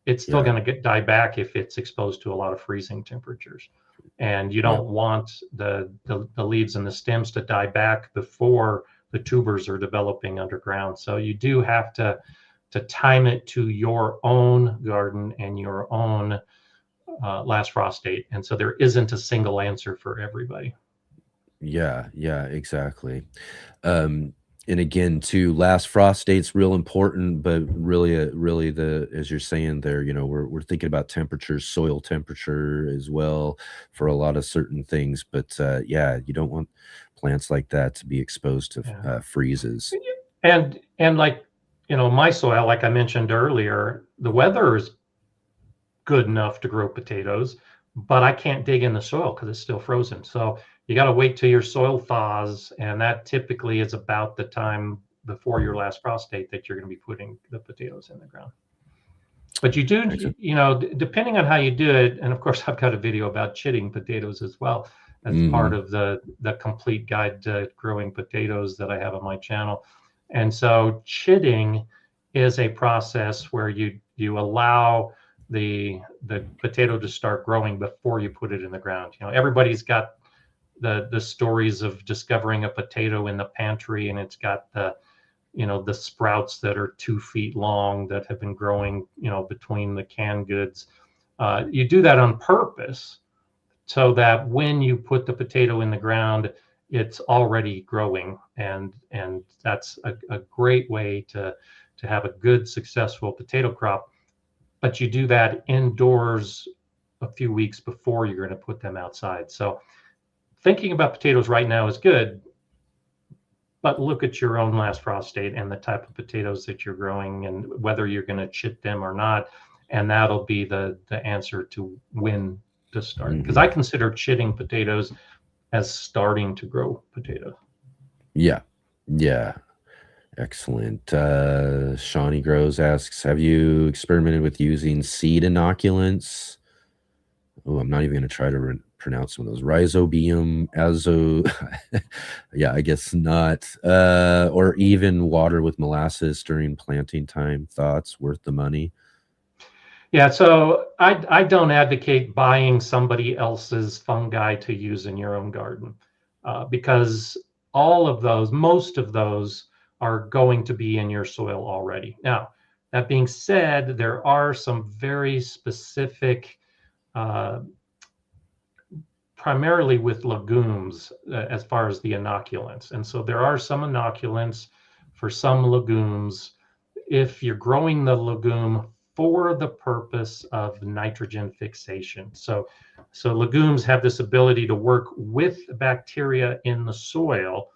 it's still
Yeah.
going to die back if it's exposed to a lot of freezing temperatures. And you
Yep.
don't want the leaves and the stems to die back before the tubers are developing underground. So you do have to time it to your own garden and your own last frost date. And so there isn't a single answer for everybody.
Yeah, yeah, exactly. And again, too, last frost date's real important, but really, really as you're saying there, you know, we're thinking about temperatures, soil temperature as well for a lot of certain things. But yeah, you don't want plants like that to be exposed to freezes.
And like, you know, my soil, like I mentioned earlier, the weather is good enough to grow potatoes, but I can't dig in the soil because it's still frozen. So you got to wait till your soil thaws, and that typically is about the time before your last frost date that you're going to be putting the potatoes in the ground. But you do,
Excellent.
you know, depending on how you do it, and of course I've got a video about chitting potatoes as well as part of the complete guide to growing potatoes that I have on my channel. And so chitting is a process where you allow the potato to start growing before you put it in the ground. You know, everybody's got the stories of discovering a potato in the pantry, and it's got the, you know, the sprouts that are 2 feet long that have been growing, you know, between the canned goods. You do that on purpose so that when you put the potato in the ground, it's already growing, and that's a great way to have a good, successful potato crop. But you do that indoors a few weeks before you're going to put them outside. So thinking about potatoes right now is good, but look at your own last frost date and the type of potatoes that you're growing and whether you're going to chit them or not. And that'll be the answer to when to start. Because I consider chitting potatoes as starting to grow potatoes.
Yeah. Yeah. Excellent. Shawnee Grows asks, have you experimented with using seed inoculants? Oh, I'm not even going to try to pronounce some of those. Rhizobium, yeah, I guess not. Or even water with molasses during planting time. Thoughts? Worth the money?
Yeah, so I don't advocate buying somebody else's fungi to use in your own garden because all of those, most of those are going to be in your soil already. Now, that being said, there are some very specific, primarily with legumes as far as the inoculants. And so there are some inoculants for some legumes. If you're growing the legume for the purpose of nitrogen fixation. So legumes have this ability to work with bacteria in the soil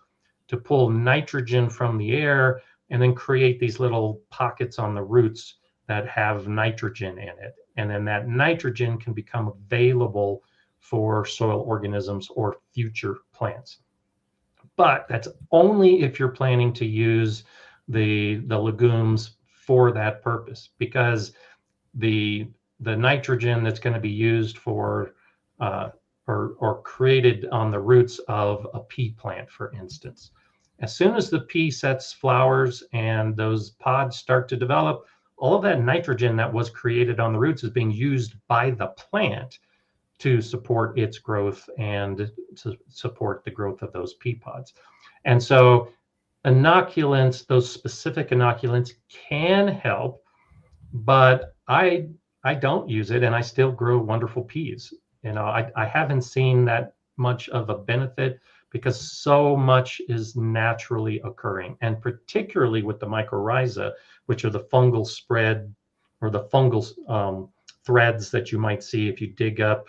to pull nitrogen from the air and then create these little pockets on the roots that have nitrogen in it. and then that nitrogen can become available for soil organisms or future plants. But that's only if you're planning to use the legumes for that purpose, because the nitrogen that's going to be used for or created on the roots of a pea plant, for instance, as soon as the pea sets flowers and those pods start to develop, all of that nitrogen that was created on the roots is being used by the plant to support its growth and to support the growth of those pea pods. And so inoculants, those specific inoculants can help, but I don't use it, and I still grow wonderful peas. I haven't seen that much of a benefit because so much is naturally occurring, and particularly with the mycorrhiza, which are the fungal spread or the fungal threads that you might see if you dig up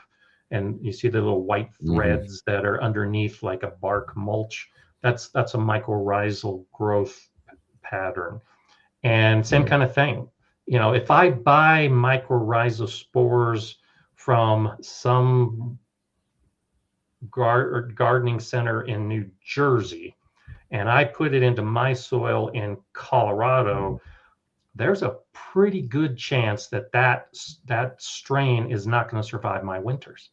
and you see the little white threads that are underneath like a bark mulch. That's a mycorrhizal growth pattern. And same kind of thing. If I buy mycorrhizal spores from some gardening center in New Jersey, and I put it into my soil in Colorado, there's a pretty good chance that strain is not going to survive my winters,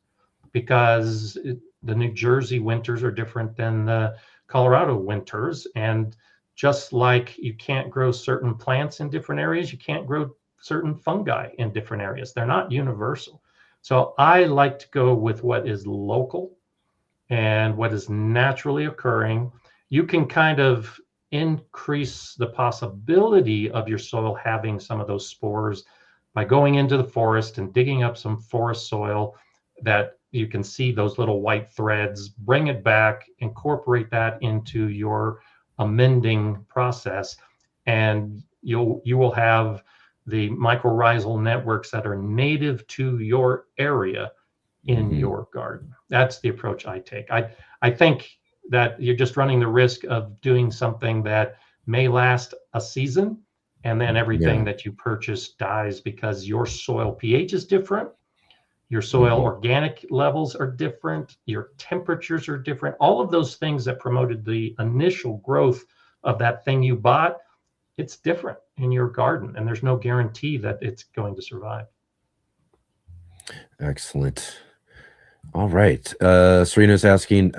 because the New Jersey winters are different than the Colorado winters. And just like you can't grow certain plants in different areas, you can't grow certain fungi in different areas. They're not universal. So I like to go with what is local and what is naturally occurring. You can kind of increase the possibility of your soil having some of those spores by going into the forest and digging up some forest soil that you can see those little white threads, bring it back, incorporate that into your amending process, and you will have the mycorrhizal networks that are native to your area in your garden. That's the approach I take. I think that you're just running the risk of doing something that may last a season, and then everything that you purchase dies because your soil pH is different. Your soil organic levels are different. Your temperatures are different. All of those things that promoted the initial growth of that thing you bought, it's different in your garden, and there's no guarantee that it's going to survive.
Excellent. All right. Serena's asking,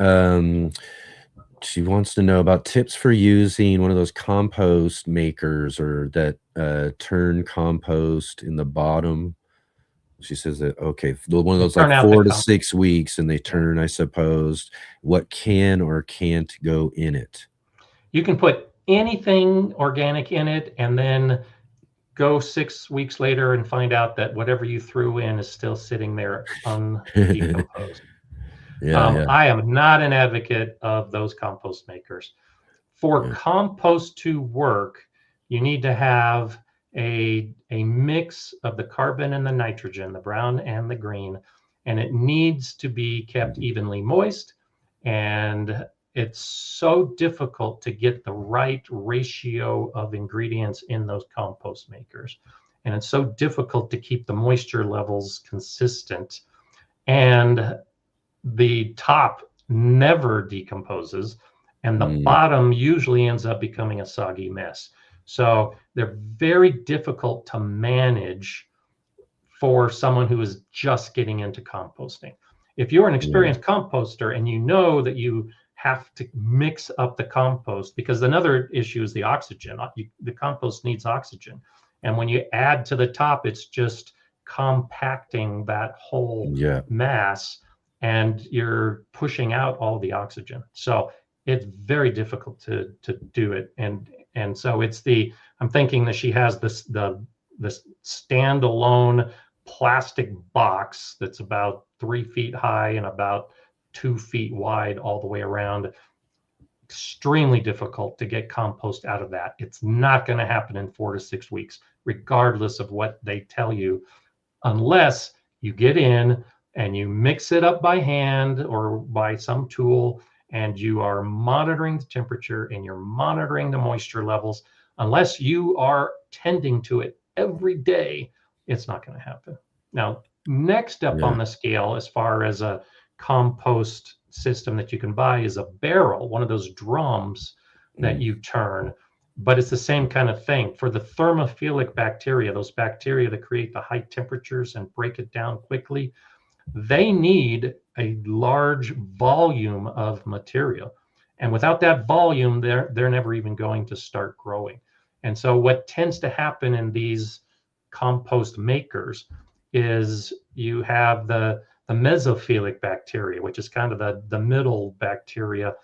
she wants to know about tips for using one of those compost makers or that turn compost in the bottom. She says that, okay, one of those like 4 to 6 weeks and they turn, I suppose. What can or can't go in it?
You can put anything organic in it and then go 6 weeks later and find out that whatever you threw in is still sitting there undecomposed. I am not an advocate of those compost makers. For compost to work, you need to have a mix of the carbon and the nitrogen, the brown and the green, and it needs to be kept evenly moist. And it's so difficult to get the right ratio of ingredients in those compost makers. And it's so difficult to keep the moisture levels consistent. And the top never decomposes, and the bottom usually ends up becoming a soggy mess. So they're very difficult to manage for someone who is just getting into composting. If you're an experienced composter and you know that you have to mix up the compost, because another issue is the oxygen. The compost needs oxygen. And when you add to the top, it's just compacting that whole mass, and you're pushing out all the oxygen. So it's very difficult to do it. And so I'm thinking that she has this standalone plastic box that's about 3 feet high and about 2 feet wide all the way around. Extremely difficult to get compost out of that. It's not going to happen in 4 to 6 weeks, regardless of what they tell you, unless you get in and you mix it up by hand or by some tool, and you are monitoring the temperature and you're monitoring the moisture levels. Unless you are tending to it every day, it's not going to happen. Now, next up
Yeah.
on the scale, as far as a compost system that you can buy, is a barrel, one of those drums that you turn. But it's the same kind of thing. For the thermophilic bacteria, those bacteria that create the high temperatures and break it down quickly, they need a large volume of material. And without that volume, they're never even going to start growing. And so what tends to happen in these compost makers is you have the mesophilic bacteria, which is kind of the middle bacteria.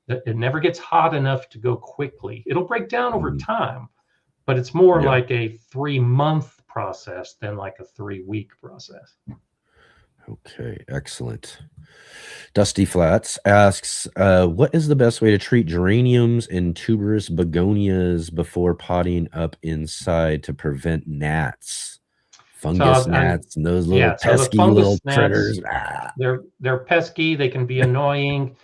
It never gets hot enough to go quickly. It'll break down over time, but it's more like a 3-month process than like a 3-week process.
Okay, excellent. Dusty Flats asks, what is the best way to treat geraniums and tuberous begonias before potting up inside to prevent gnats? Fungus gnats and those little pesky little critters.
They're pesky. They can be annoying.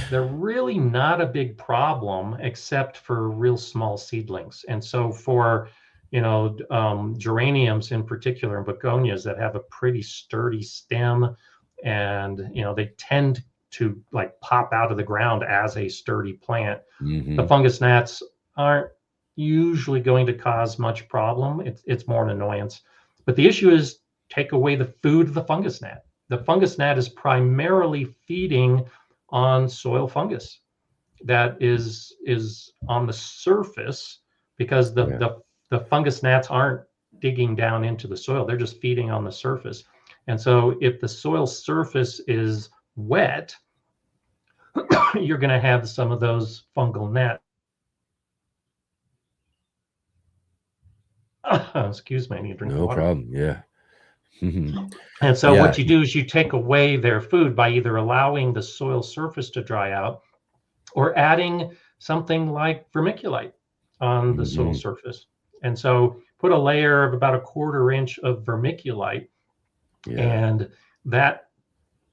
They're really not a big problem except for real small seedlings. And so for, geraniums in particular and begonias that have a pretty sturdy stem, and, they tend to like pop out of the ground as a sturdy plant. The fungus gnats aren't usually going to cause much problem. It's more an annoyance. But the issue is take away the food of the fungus gnat. The fungus gnat is primarily feeding on soil fungus that is on the surface, because the fungus gnats aren't digging down into the soil. They're just feeding on the surface. And so if the soil surface is wet, you're going to have some of those fungal gnats. Excuse me, I need to drink water.
No problem. Yeah.
And so what you do is you take away their food by either allowing the soil surface to dry out or adding something like vermiculite on the soil surface. And so put a layer of about 1/4 inch of vermiculite, and that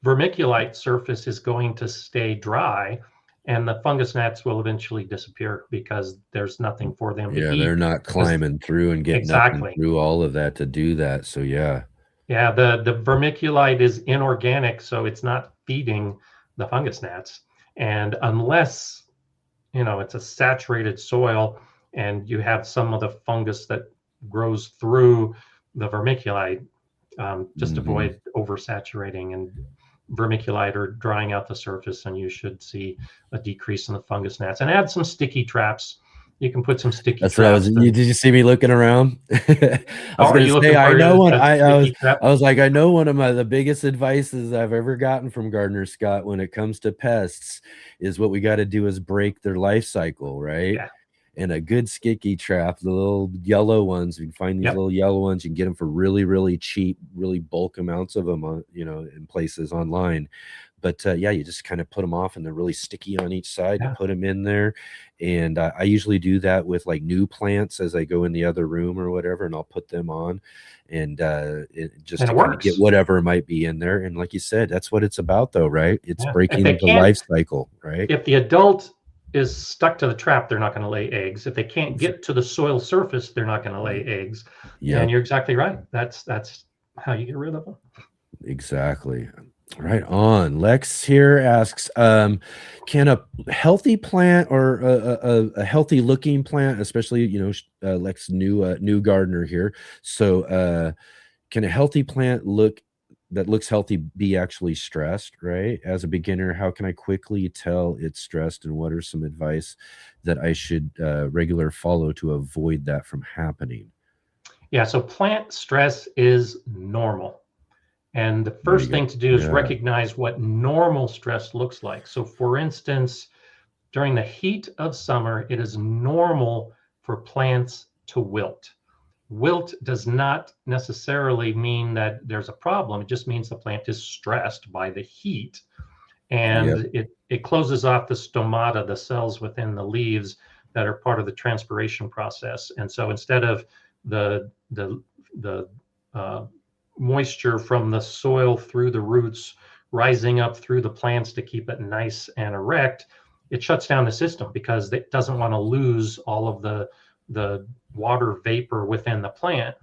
vermiculite surface is going to stay dry, and the fungus gnats will eventually disappear because there's nothing for them to eat.
They're not climbing through and getting up and through all of that to do that. So the vermiculite is inorganic, so it's not feeding the fungus gnats. And unless it's a saturated soil and you have some of the fungus that grows through the vermiculite, just avoid oversaturating and vermiculite or drying out the surface, and you should see a decrease in the fungus gnats. And add some sticky traps. You can put some sticky traps. What I was. Did you see me looking around? I was going to say, I know one. I was like, I know one of the biggest advices I've ever gotten from Gardener Scott when it comes to pests is what we got to do is break their life cycle, right?
Yeah.
And a good sticky trap, the little yellow ones, you can find these little yellow ones. You can get them for really, really cheap, really bulk amounts of them, on, in places online. But you just kind of put them off, and they're really sticky on each side. You put them in there, and I usually do that with like new plants as I go in the other room or whatever, and I'll put them on, and it just to kind of get whatever might be in there. And like you said, that's what it's about, though, right? It's breaking the life cycle, right?
If the adult is stuck to the trap, they're not going to lay eggs. If they can't get to the soil surface, they're not going to lay eggs. And you're exactly right. That's how you get rid of them.
Exactly. Right on. Lex here asks, can a healthy plant or a healthy looking plant, especially, Lex, new gardener here. So can a healthy plant that looks healthy be actually stressed, right? As a beginner, how can I quickly tell it's stressed, and what are some advice that I should regular follow to avoid that from happening?
Yeah, so plant stress is normal. And the first thing to do is recognize what normal stress looks like. So for instance, during the heat of summer, it is normal for plants to wilt. Wilt does not necessarily mean that there's a problem. It just means the plant is stressed by the heat, and it closes off the stomata, the cells within the leaves that are part of the transpiration process. And so instead of the moisture from the soil through the roots rising up through the plants to keep it nice and erect, it shuts down the system because it doesn't want to lose all of the water vapor within the plant.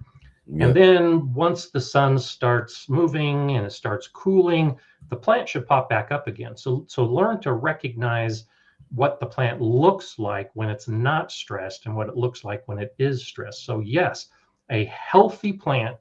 Yeah.
And then once the sun starts moving and it starts cooling, the plant should pop back up again. So learn to recognize what the plant looks like when it's not stressed and what it looks like when it is stressed. So yes, a healthy plant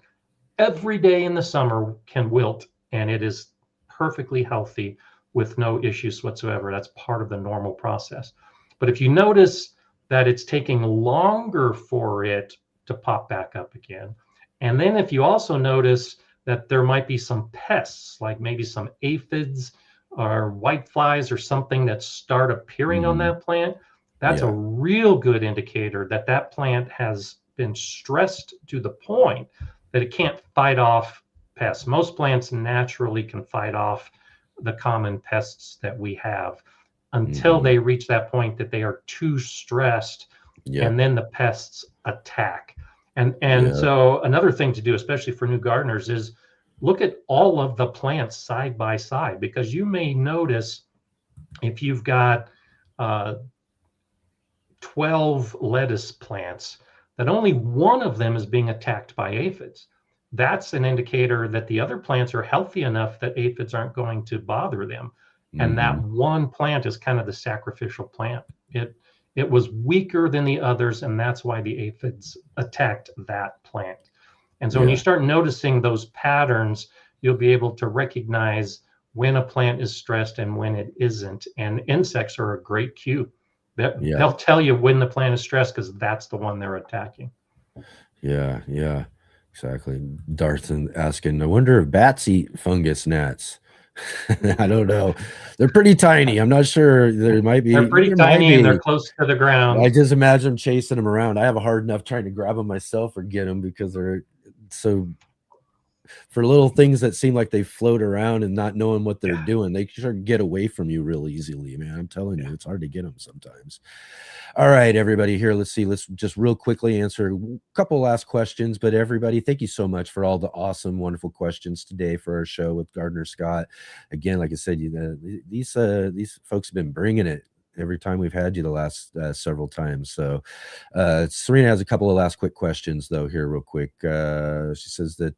every day in the summer can wilt, and it is perfectly healthy with no issues whatsoever. That's part of the normal process. But if you notice that it's taking longer for it to pop back up again, and then if you also notice that there might be some pests, like maybe some aphids or whiteflies or something that start appearing on that plant, that's a real good indicator that that plant has been stressed to the point that it can't fight off pests. Most plants naturally can fight off the common pests that we have until they reach that point that they are too stressed, and then the pests attack. And so another thing to do, especially for new gardeners, is look at all of the plants side by side, because you may notice if you've got 12 lettuce plants that only one of them is being attacked by aphids. That's an indicator that the other plants are healthy enough that aphids aren't going to bother them. And that one plant is kind of the sacrificial plant. It was weaker than the others, and that's why the aphids attacked that plant. And so when you start noticing those patterns, you'll be able to recognize when a plant is stressed and when it isn't. And insects are a great cue. They'll tell you when the plant is stressed, because that's the one they're attacking.
Yeah, exactly. Darth asking, I wonder if bats eat fungus gnats. I don't know. They're pretty tiny. I'm not sure. There might be.
They're pretty tiny and they're close to the ground.
I just imagine them chasing them around. I have a hard enough trying to grab them myself or get them, because they're so, for little things that seem like they float around and not knowing what they're doing, they sure get away from you real easily, man. I'm telling you, it's hard to get them sometimes. All right, everybody, here, let's see. Let's just real quickly answer a couple last questions. But everybody, thank you so much for all the awesome, wonderful questions today for our show with Gardener Scott. Again, like I said, these folks have been bringing it every time we've had you the last several times. So Serena has a couple of last quick questions though here real quick. She says that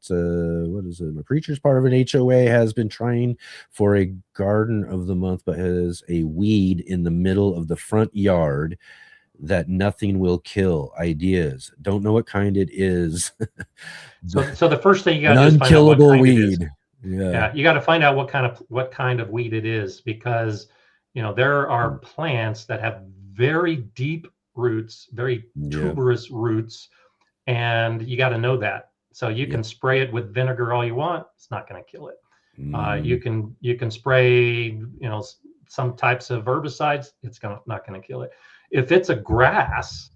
what is it, a preacher's part of an HOA has been trying for a garden of the month, but has a weed in the middle of the front yard that nothing will kill. Ideas, don't know what kind it is.
So the first thing you got to do is find out what kind weed. You got to find out what kind of weed it is, because there are plants that have very deep roots, very tuberous roots, and you got to know that. So you can spray it with vinegar all you want; it's not going to kill it. You can spray, some types of herbicides; it's not going to kill it. If it's a grass,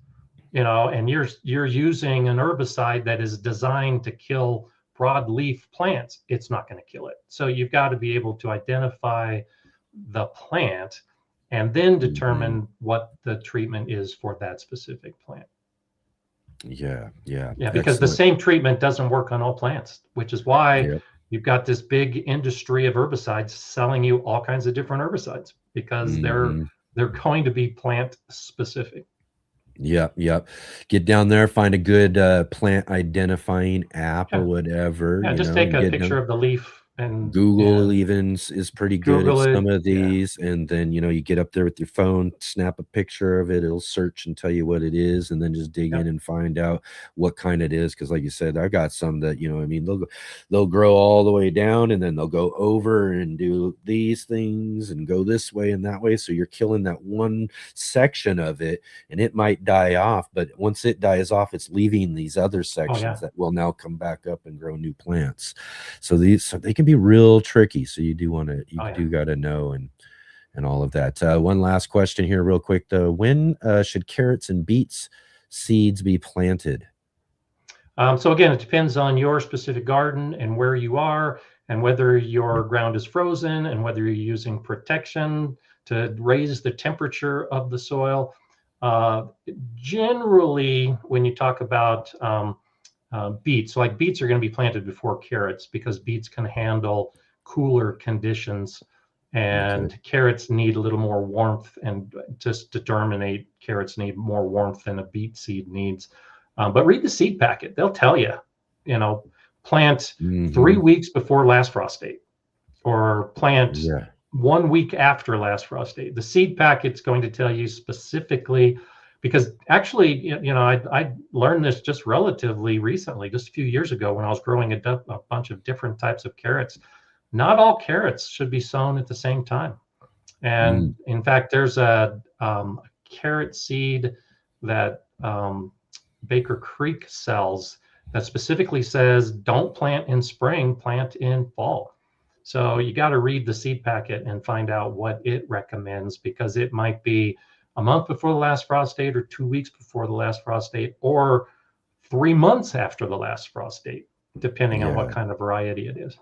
and you're using an herbicide that is designed to kill broadleaf plants, it's not going to kill it. So you've got to be able to identify the plant and then determine what the treatment is for that specific plant. Because
Excellent.
the same treatment doesn't work on all plants, which is why you've got this big industry of herbicides selling you all kinds of different herbicides, because they're going to be plant specific. Get down there, find a good plant identifying app or whatever. Just take a picture of the leaf. And
Google even is pretty good at some of these. And then, you get up there with your phone, snap a picture of it. It'll search and tell you what it is, and then just dig in and find out what kind it is. Because like you said, I've got some that, they'll grow all the way down, and then they'll go over and do these things and go this way and that way. So you're killing that one section of it, and it might die off. But once it dies off, it's leaving these other sections that will now come back up and grow new plants. So they can be real tricky, so you do got to know and all of that. One last question here real quick though. When should carrots and beets seeds be planted?
So again, it depends on your specific garden and where you are, and whether your ground is frozen, and whether you're using protection to raise the temperature of the soil. Generally, when you talk about beets, like beets are going to be planted before carrots, because beets can handle cooler conditions, and carrots need a little more warmth, and just to germinate, carrots need more warmth than a beet seed needs. But read the seed packet; they'll tell you, plant 3 weeks before last frost date, or plant 1 week after last frost date. The seed packet's going to tell you specifically, because actually, I learned this just relatively recently, just a few years ago when I was growing a bunch of different types of carrots. Not all carrots should be sown at the same time. And in fact, there's a carrot seed that Baker Creek sells that specifically says, don't plant in spring, plant in fall. So you got to read the seed packet and find out what it recommends, because it might be a month before the last frost date, or 2 weeks before the last frost date, or 3 months after the last frost date, depending on what kind of variety it is.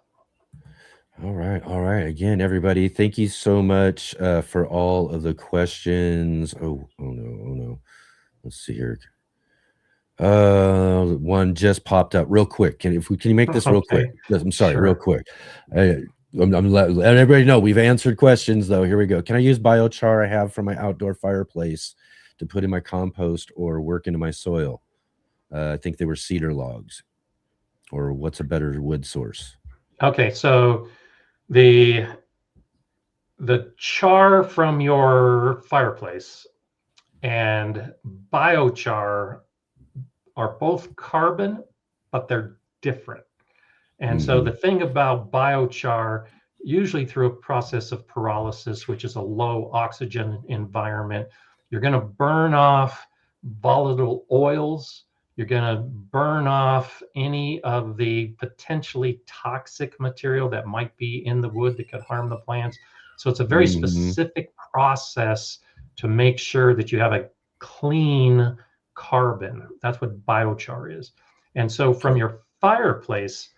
All right. All right. Again, everybody, thank you so much for all of the questions. Oh no. Let's see here. One just popped up real quick. Can you make this real quick? I'm sorry, real quick. I'm letting everybody know we've answered questions though. Here we go. Can I use biochar I have from my outdoor fireplace to put in my compost or work into my soil? I think they were cedar logs. Or what's a better wood source?
Okay, so the char from your fireplace and biochar are both carbon, but they're different. And so the thing about biochar, usually through a process of pyrolysis, which is a low oxygen environment, you're going to burn off volatile oils. You're going to burn off any of the potentially toxic material that might be in the wood that could harm the plants. So it's a very specific process to make sure that you have a clean carbon. That's what biochar is. And so from your fireplace,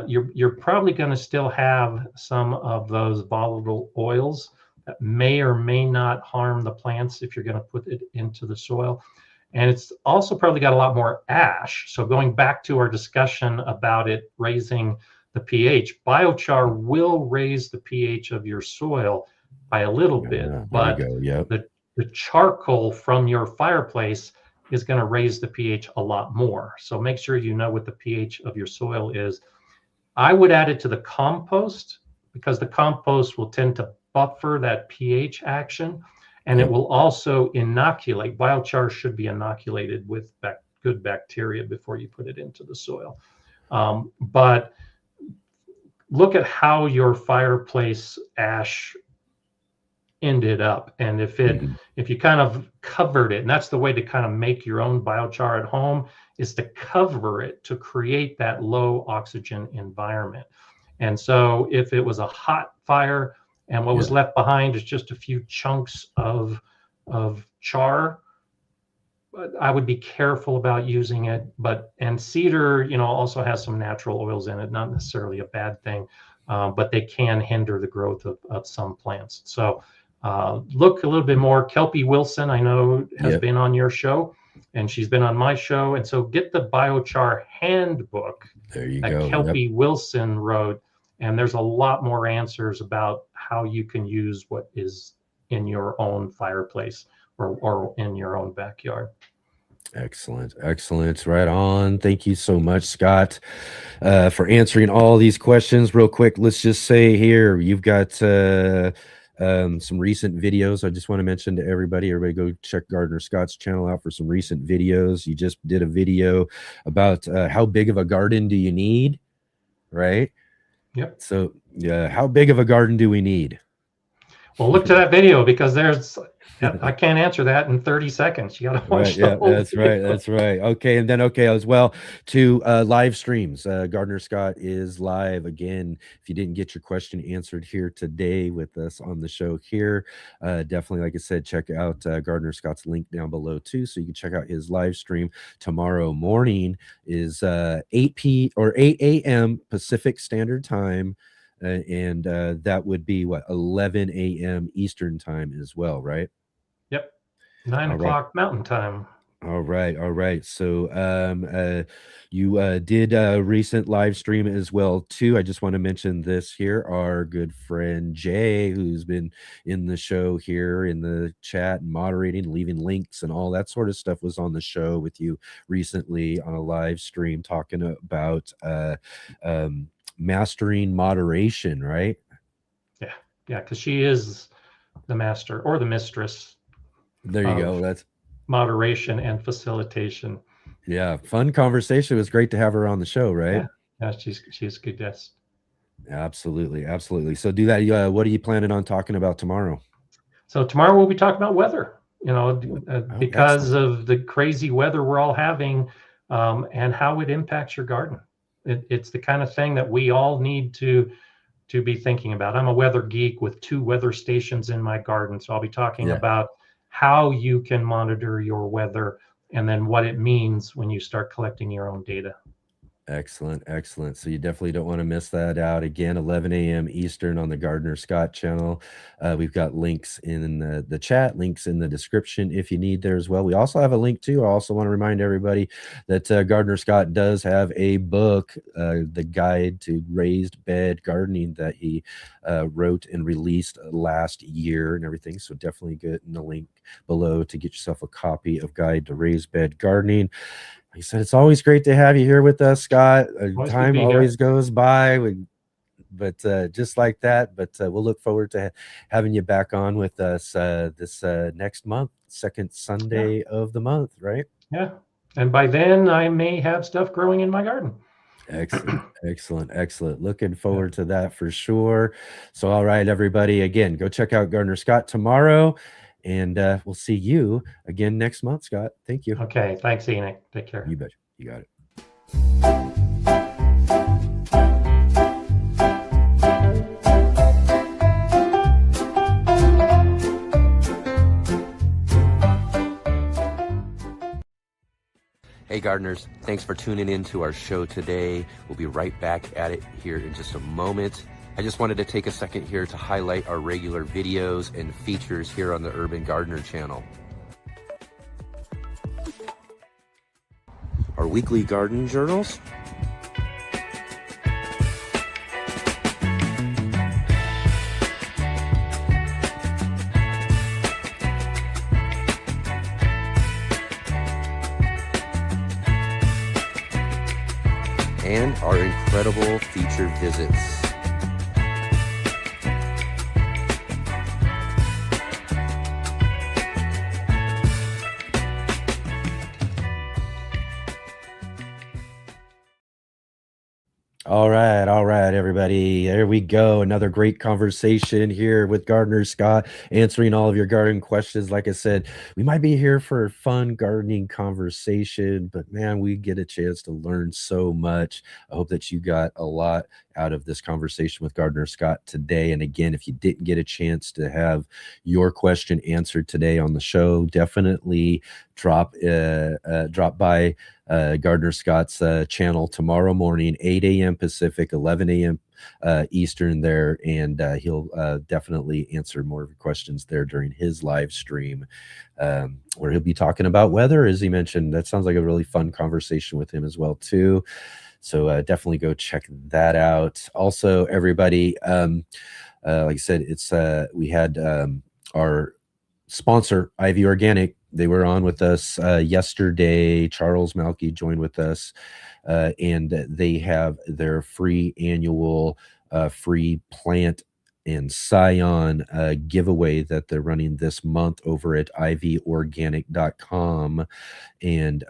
you're probably going to still have some of those volatile oils that may or may not harm the plants if you're going to put it into the soil. And it's also probably got a lot more ash. So going back to our discussion about it raising the pH, biochar will raise the pH of your soil by a little bit, but the charcoal from your fireplace is going to raise the pH a lot more. So make sure you know what the pH of your soil is. I would add it to the compost, because the compost will tend to buffer that pH action, and it will also inoculate. Biochar should be inoculated with good bacteria before you put it into the soil. But look at how your fireplace ash ended up, and if you kind of covered it, and that's the way to kind of make your own biochar at home, is to cover it to create that low oxygen environment. And so if it was a hot fire and what was left behind is just a few chunks of char, I would be careful about using it. And cedar, also has some natural oils in it, not necessarily a bad thing, but they can hinder the growth of some plants. So look a little bit more. Kelpie Wilson, I know, has been on your show, and she's been on my show. And so get the biochar handbook that Kelpie Wilson wrote, and there's a lot more answers about how you can use what is in your own fireplace or in your own backyard.
Excellent. Right on. Thank you so much, Scott, for answering all these questions. Real quick, let's just say here, you've got some recent videos. I just want to mention to everybody go check Gardener Scott's channel out for some recent videos. You just did a video about how big of a garden do you need, right?
Yep.
So how big of a garden do we need?
Well, look to that video, because I can't answer that in 30 seconds. You got to watch the whole video.
That's right. Okay, and then as well to live streams. Gardener Scott is live again. If you didn't get your question answered here today with us on the show here, definitely, like I said, check out Gardener Scott's link down below too, so you can check out his live stream. Tomorrow morning is 8 a.m. Pacific Standard Time. And that would be 11 a.m. Eastern time as well, right?
Yep. 9 o'clock Mountain Time.
All right, all right. So you did a recent live stream as well too. I just want to mention this here. Our good friend Jay, who's been in the show here in the chat and moderating, leaving links and all that sort of stuff, was on the show with you recently on a live stream talking about mastering moderation, right?
Yeah, because she is the master or the mistress.
There you go. That's
moderation and facilitation.
Yeah, fun conversation. It was great to have her on the show, right?
Yeah, she's a good guest.
Absolutely, absolutely. So do that. What are you planning on talking about tomorrow?
So tomorrow we'll be talking about weather. Because of the crazy weather we're all having, and how it impacts your garden. It's the kind of thing that we all need to be thinking about. I'm a weather geek with 2 weather stations in my garden, so I'll be talking about how you can monitor your weather and then what it means when you start collecting your own data.
Excellent, excellent. So you definitely don't want to miss that out. Again, 11 a.m. Eastern on the Gardner Scott channel. We've got links in the chat, links in the description if you need there as well. We also have a link too. I also want to remind everybody that Gardner Scott does have a book, The Guide to Raised Bed Gardening, that he wrote and released last year and everything. So definitely get in the link below to get yourself a copy of Guide to Raised Bed Gardening. Like I said, it's always great to have you here with us, Scott. Time always goes by, but just like that. But we'll look forward to having you back on with us this next month, second Sunday of the month, right?
Yeah. And by then, I may have stuff growing in my garden.
Excellent, excellent, excellent. Looking forward to that for sure. So, all right, everybody, again, go check out Gardner Scott tomorrow. And we'll see you again next month, Scott. Thank you.
Okay. Thanks, Enoch. Take care.
You bet. You got it. Hey gardeners, thanks for tuning in to our show today. We'll be right back at it here in just a moment. I just wanted to take a second here to highlight our regular videos and features here on the Urban Gardener channel. Our weekly garden journals, and our incredible featured visits. All right, everybody. There we go. Another great conversation here with Gardner Scott, answering all of your garden questions. Like I said, we might be here for a fun gardening conversation, but man, we get a chance to learn so much. I hope that you got a lot out of this conversation with Gardner Scott today. And again, if you didn't get a chance to have your question answered today on the show, definitely drop by Gardner Scott's channel tomorrow morning, 8 a.m. Pacific, 11 a.m. Eastern there, and he'll definitely answer more of your questions there during his live stream, where he'll be talking about weather, as he mentioned. That sounds like a really fun conversation with him as well too. So definitely go check that out. Also, everybody, like I said, it's we had our sponsor, Ivy Organic. They were on with us yesterday. Charles Malky joined with us, and they have their free annual free plant and scion giveaway that they're running this month over at ivyorganic.com. And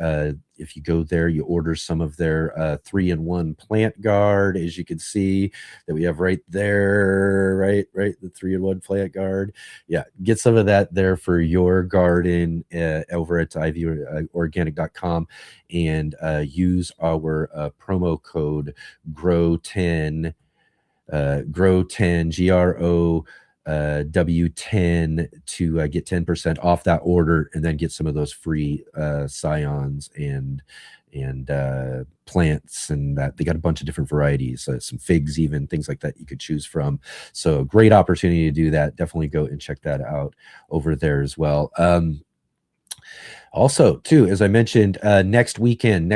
if you go there, you order some of their 3-in-1 plant guard, as you can see that we have right there, right, the 3-in-1 plant guard. Yeah, get some of that there for your garden over at ivyorganic.com, and use our promo code GROW10, GROW10 W10 to get 10% off that order, and then get some of those free scions and plants, and that they got a bunch of different varieties, some figs, even things like that you could choose from. So great opportunity to do that. Definitely go and check that out over there as well. Also, too, as I mentioned, next weekend,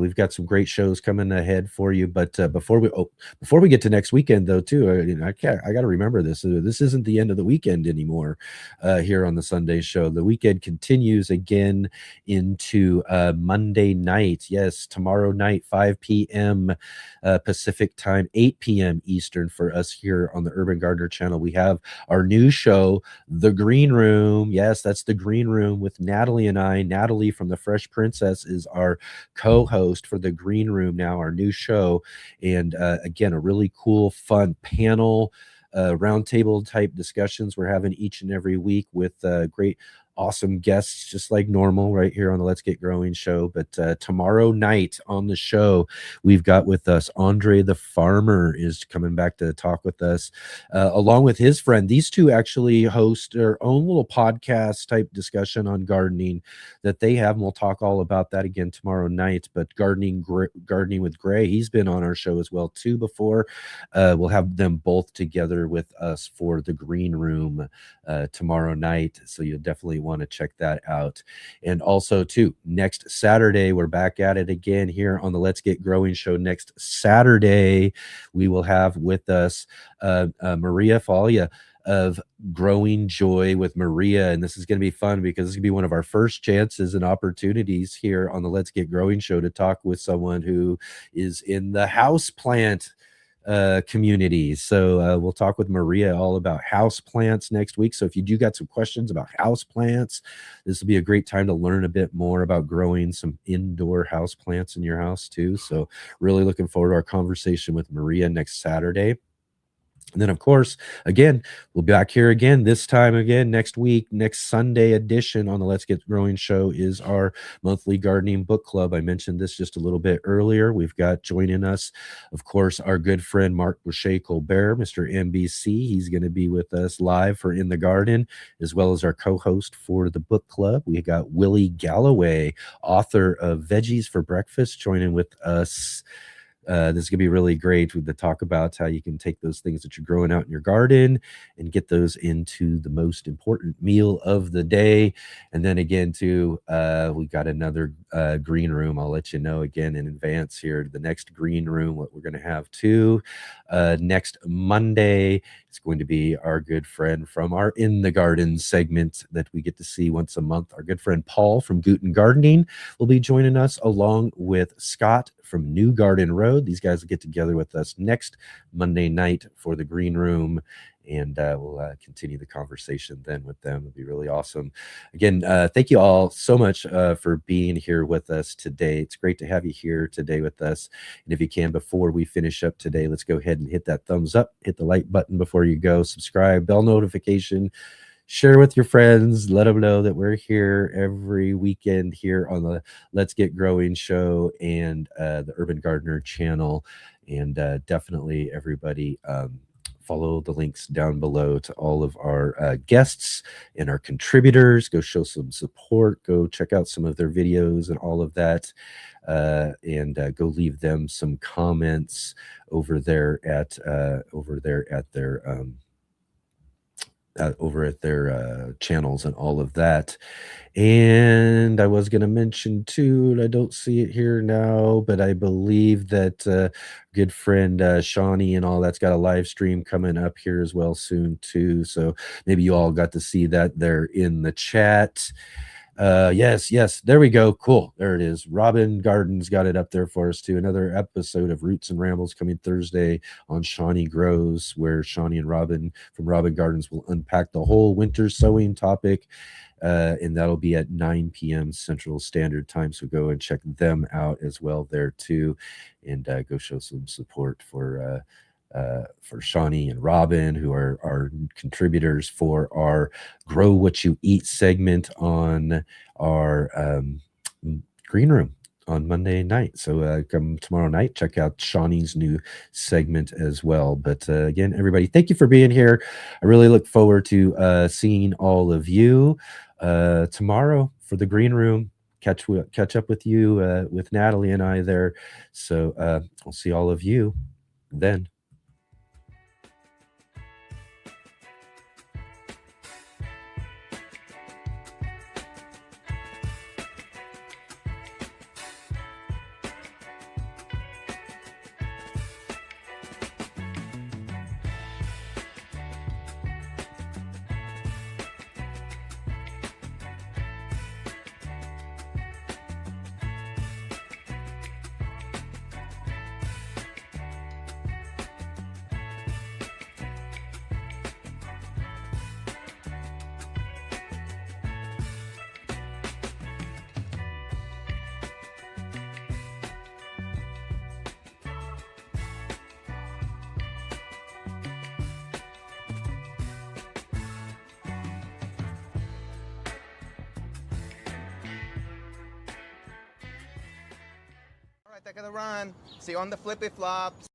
we've got some great shows coming ahead for you. But before we get to next weekend, though, too, I got to remember this. This isn't the end of the weekend anymore. Here on the Sunday show, the weekend continues again into Monday night. Yes, tomorrow night, 5 p.m. Pacific time, 8 p.m. Eastern for us here on the Urban Gardener channel. We have our new show, The Green Room. Yes, that's The Green Room with Natalie and I. Natalie from The Fresh Princess is our co-host for The Green Room now, our new show. And again, a really cool, fun panel, roundtable type discussions we're having each and every week with great, awesome guests, just like normal right here on the Let's Get Growing show. But tomorrow night on the show, we've got with us Andre the Farmer is coming back to talk with us, along with his friend. These two actually host their own little podcast type discussion on gardening that they have, and we'll talk all about that again tomorrow night. But gardening with Gray, he's been on our show as well too before. We'll have them both together with us for the Green Room tomorrow night, so you'll definitely want to check that out. And also too, next Saturday we're back at it again here on the Let's Get Growing show. Next Saturday we will have with us Maria Falia of Growing Joy with Maria, and this is going to be fun because it's going to be one of our first chances and opportunities here on the Let's Get Growing show to talk with someone who is in the house plant communities. So we'll talk with Maria all about house plants next week. So if you do got some questions about house plants, this will be a great time to learn a bit more about growing some indoor house plants in your house too. So really looking forward to our conversation with Maria next Saturday. And then, of course, again, we'll be back here again, this time again next week. Next Sunday edition on the Let's Get Growing show is our monthly gardening book club. I mentioned this just a little bit earlier. We've got joining us, of course, our good friend Mark Boucher Colbert, Mr. NBC. He's going to be with us live for In the Garden, as well as our co-host for the book club. We got Willie Galloway, author of Veggies for Breakfast, joining with us. This is going to be really great to talk about how you can take those things that you're growing out in your garden and get those into the most important meal of the day. And then again, too, we got another green room. I'll let you know again in advance here, the next green room, what we're going to have too. Next Monday, it's going to be our good friend from our In the Garden segment that we get to see once a month. Our good friend Paul from Guten Gardening will be joining us, along with Scott from New Garden Road. These guys will get together with us next Monday night for the Green Room, and we'll continue the conversation then with them. It'll be really awesome. Again, thank you all so much for being here with us today. It's great to have you here today with us. And if you can, before we finish up today, let's go ahead and hit that thumbs up, hit the like button before you go, subscribe, bell notification, share with your friends, let them know that we're here every weekend here on the Let's Get Growing show and the Urban Gardener channel. And definitely everybody follow the links down below to all of our guests and our contributors. Go show some support. Go check out some of their videos and all of that. And go leave them some comments over there at their channels and all of that. And I was going to mention too, and I don't see it here now, but I believe that good friend Shawnee and all that's got a live stream coming up here as well soon too. So maybe you all got to see that there in the chat. Yes, there we go. Cool, there it is. Robin Gardens got it up there for us too. Another episode of Roots and Rambles coming Thursday on Shawnee Grows, where Shawnee and Robin from Robin Gardens will unpack the whole winter sowing topic, and that'll be at 9 p.m. Central Standard Time. So go and check them out as well there too, and go show some support for Shawnee and Robin, who are our contributors for our Grow What You Eat segment on our Green Room on Monday night. So come tomorrow night, check out Shawnee's new segment as well. But again, everybody, thank you for being here. I really look forward to seeing all of you tomorrow for the Green Room. Catch up with you with Natalie and I there. So I'll see all of you then.
take the run. See you on the flippy flops.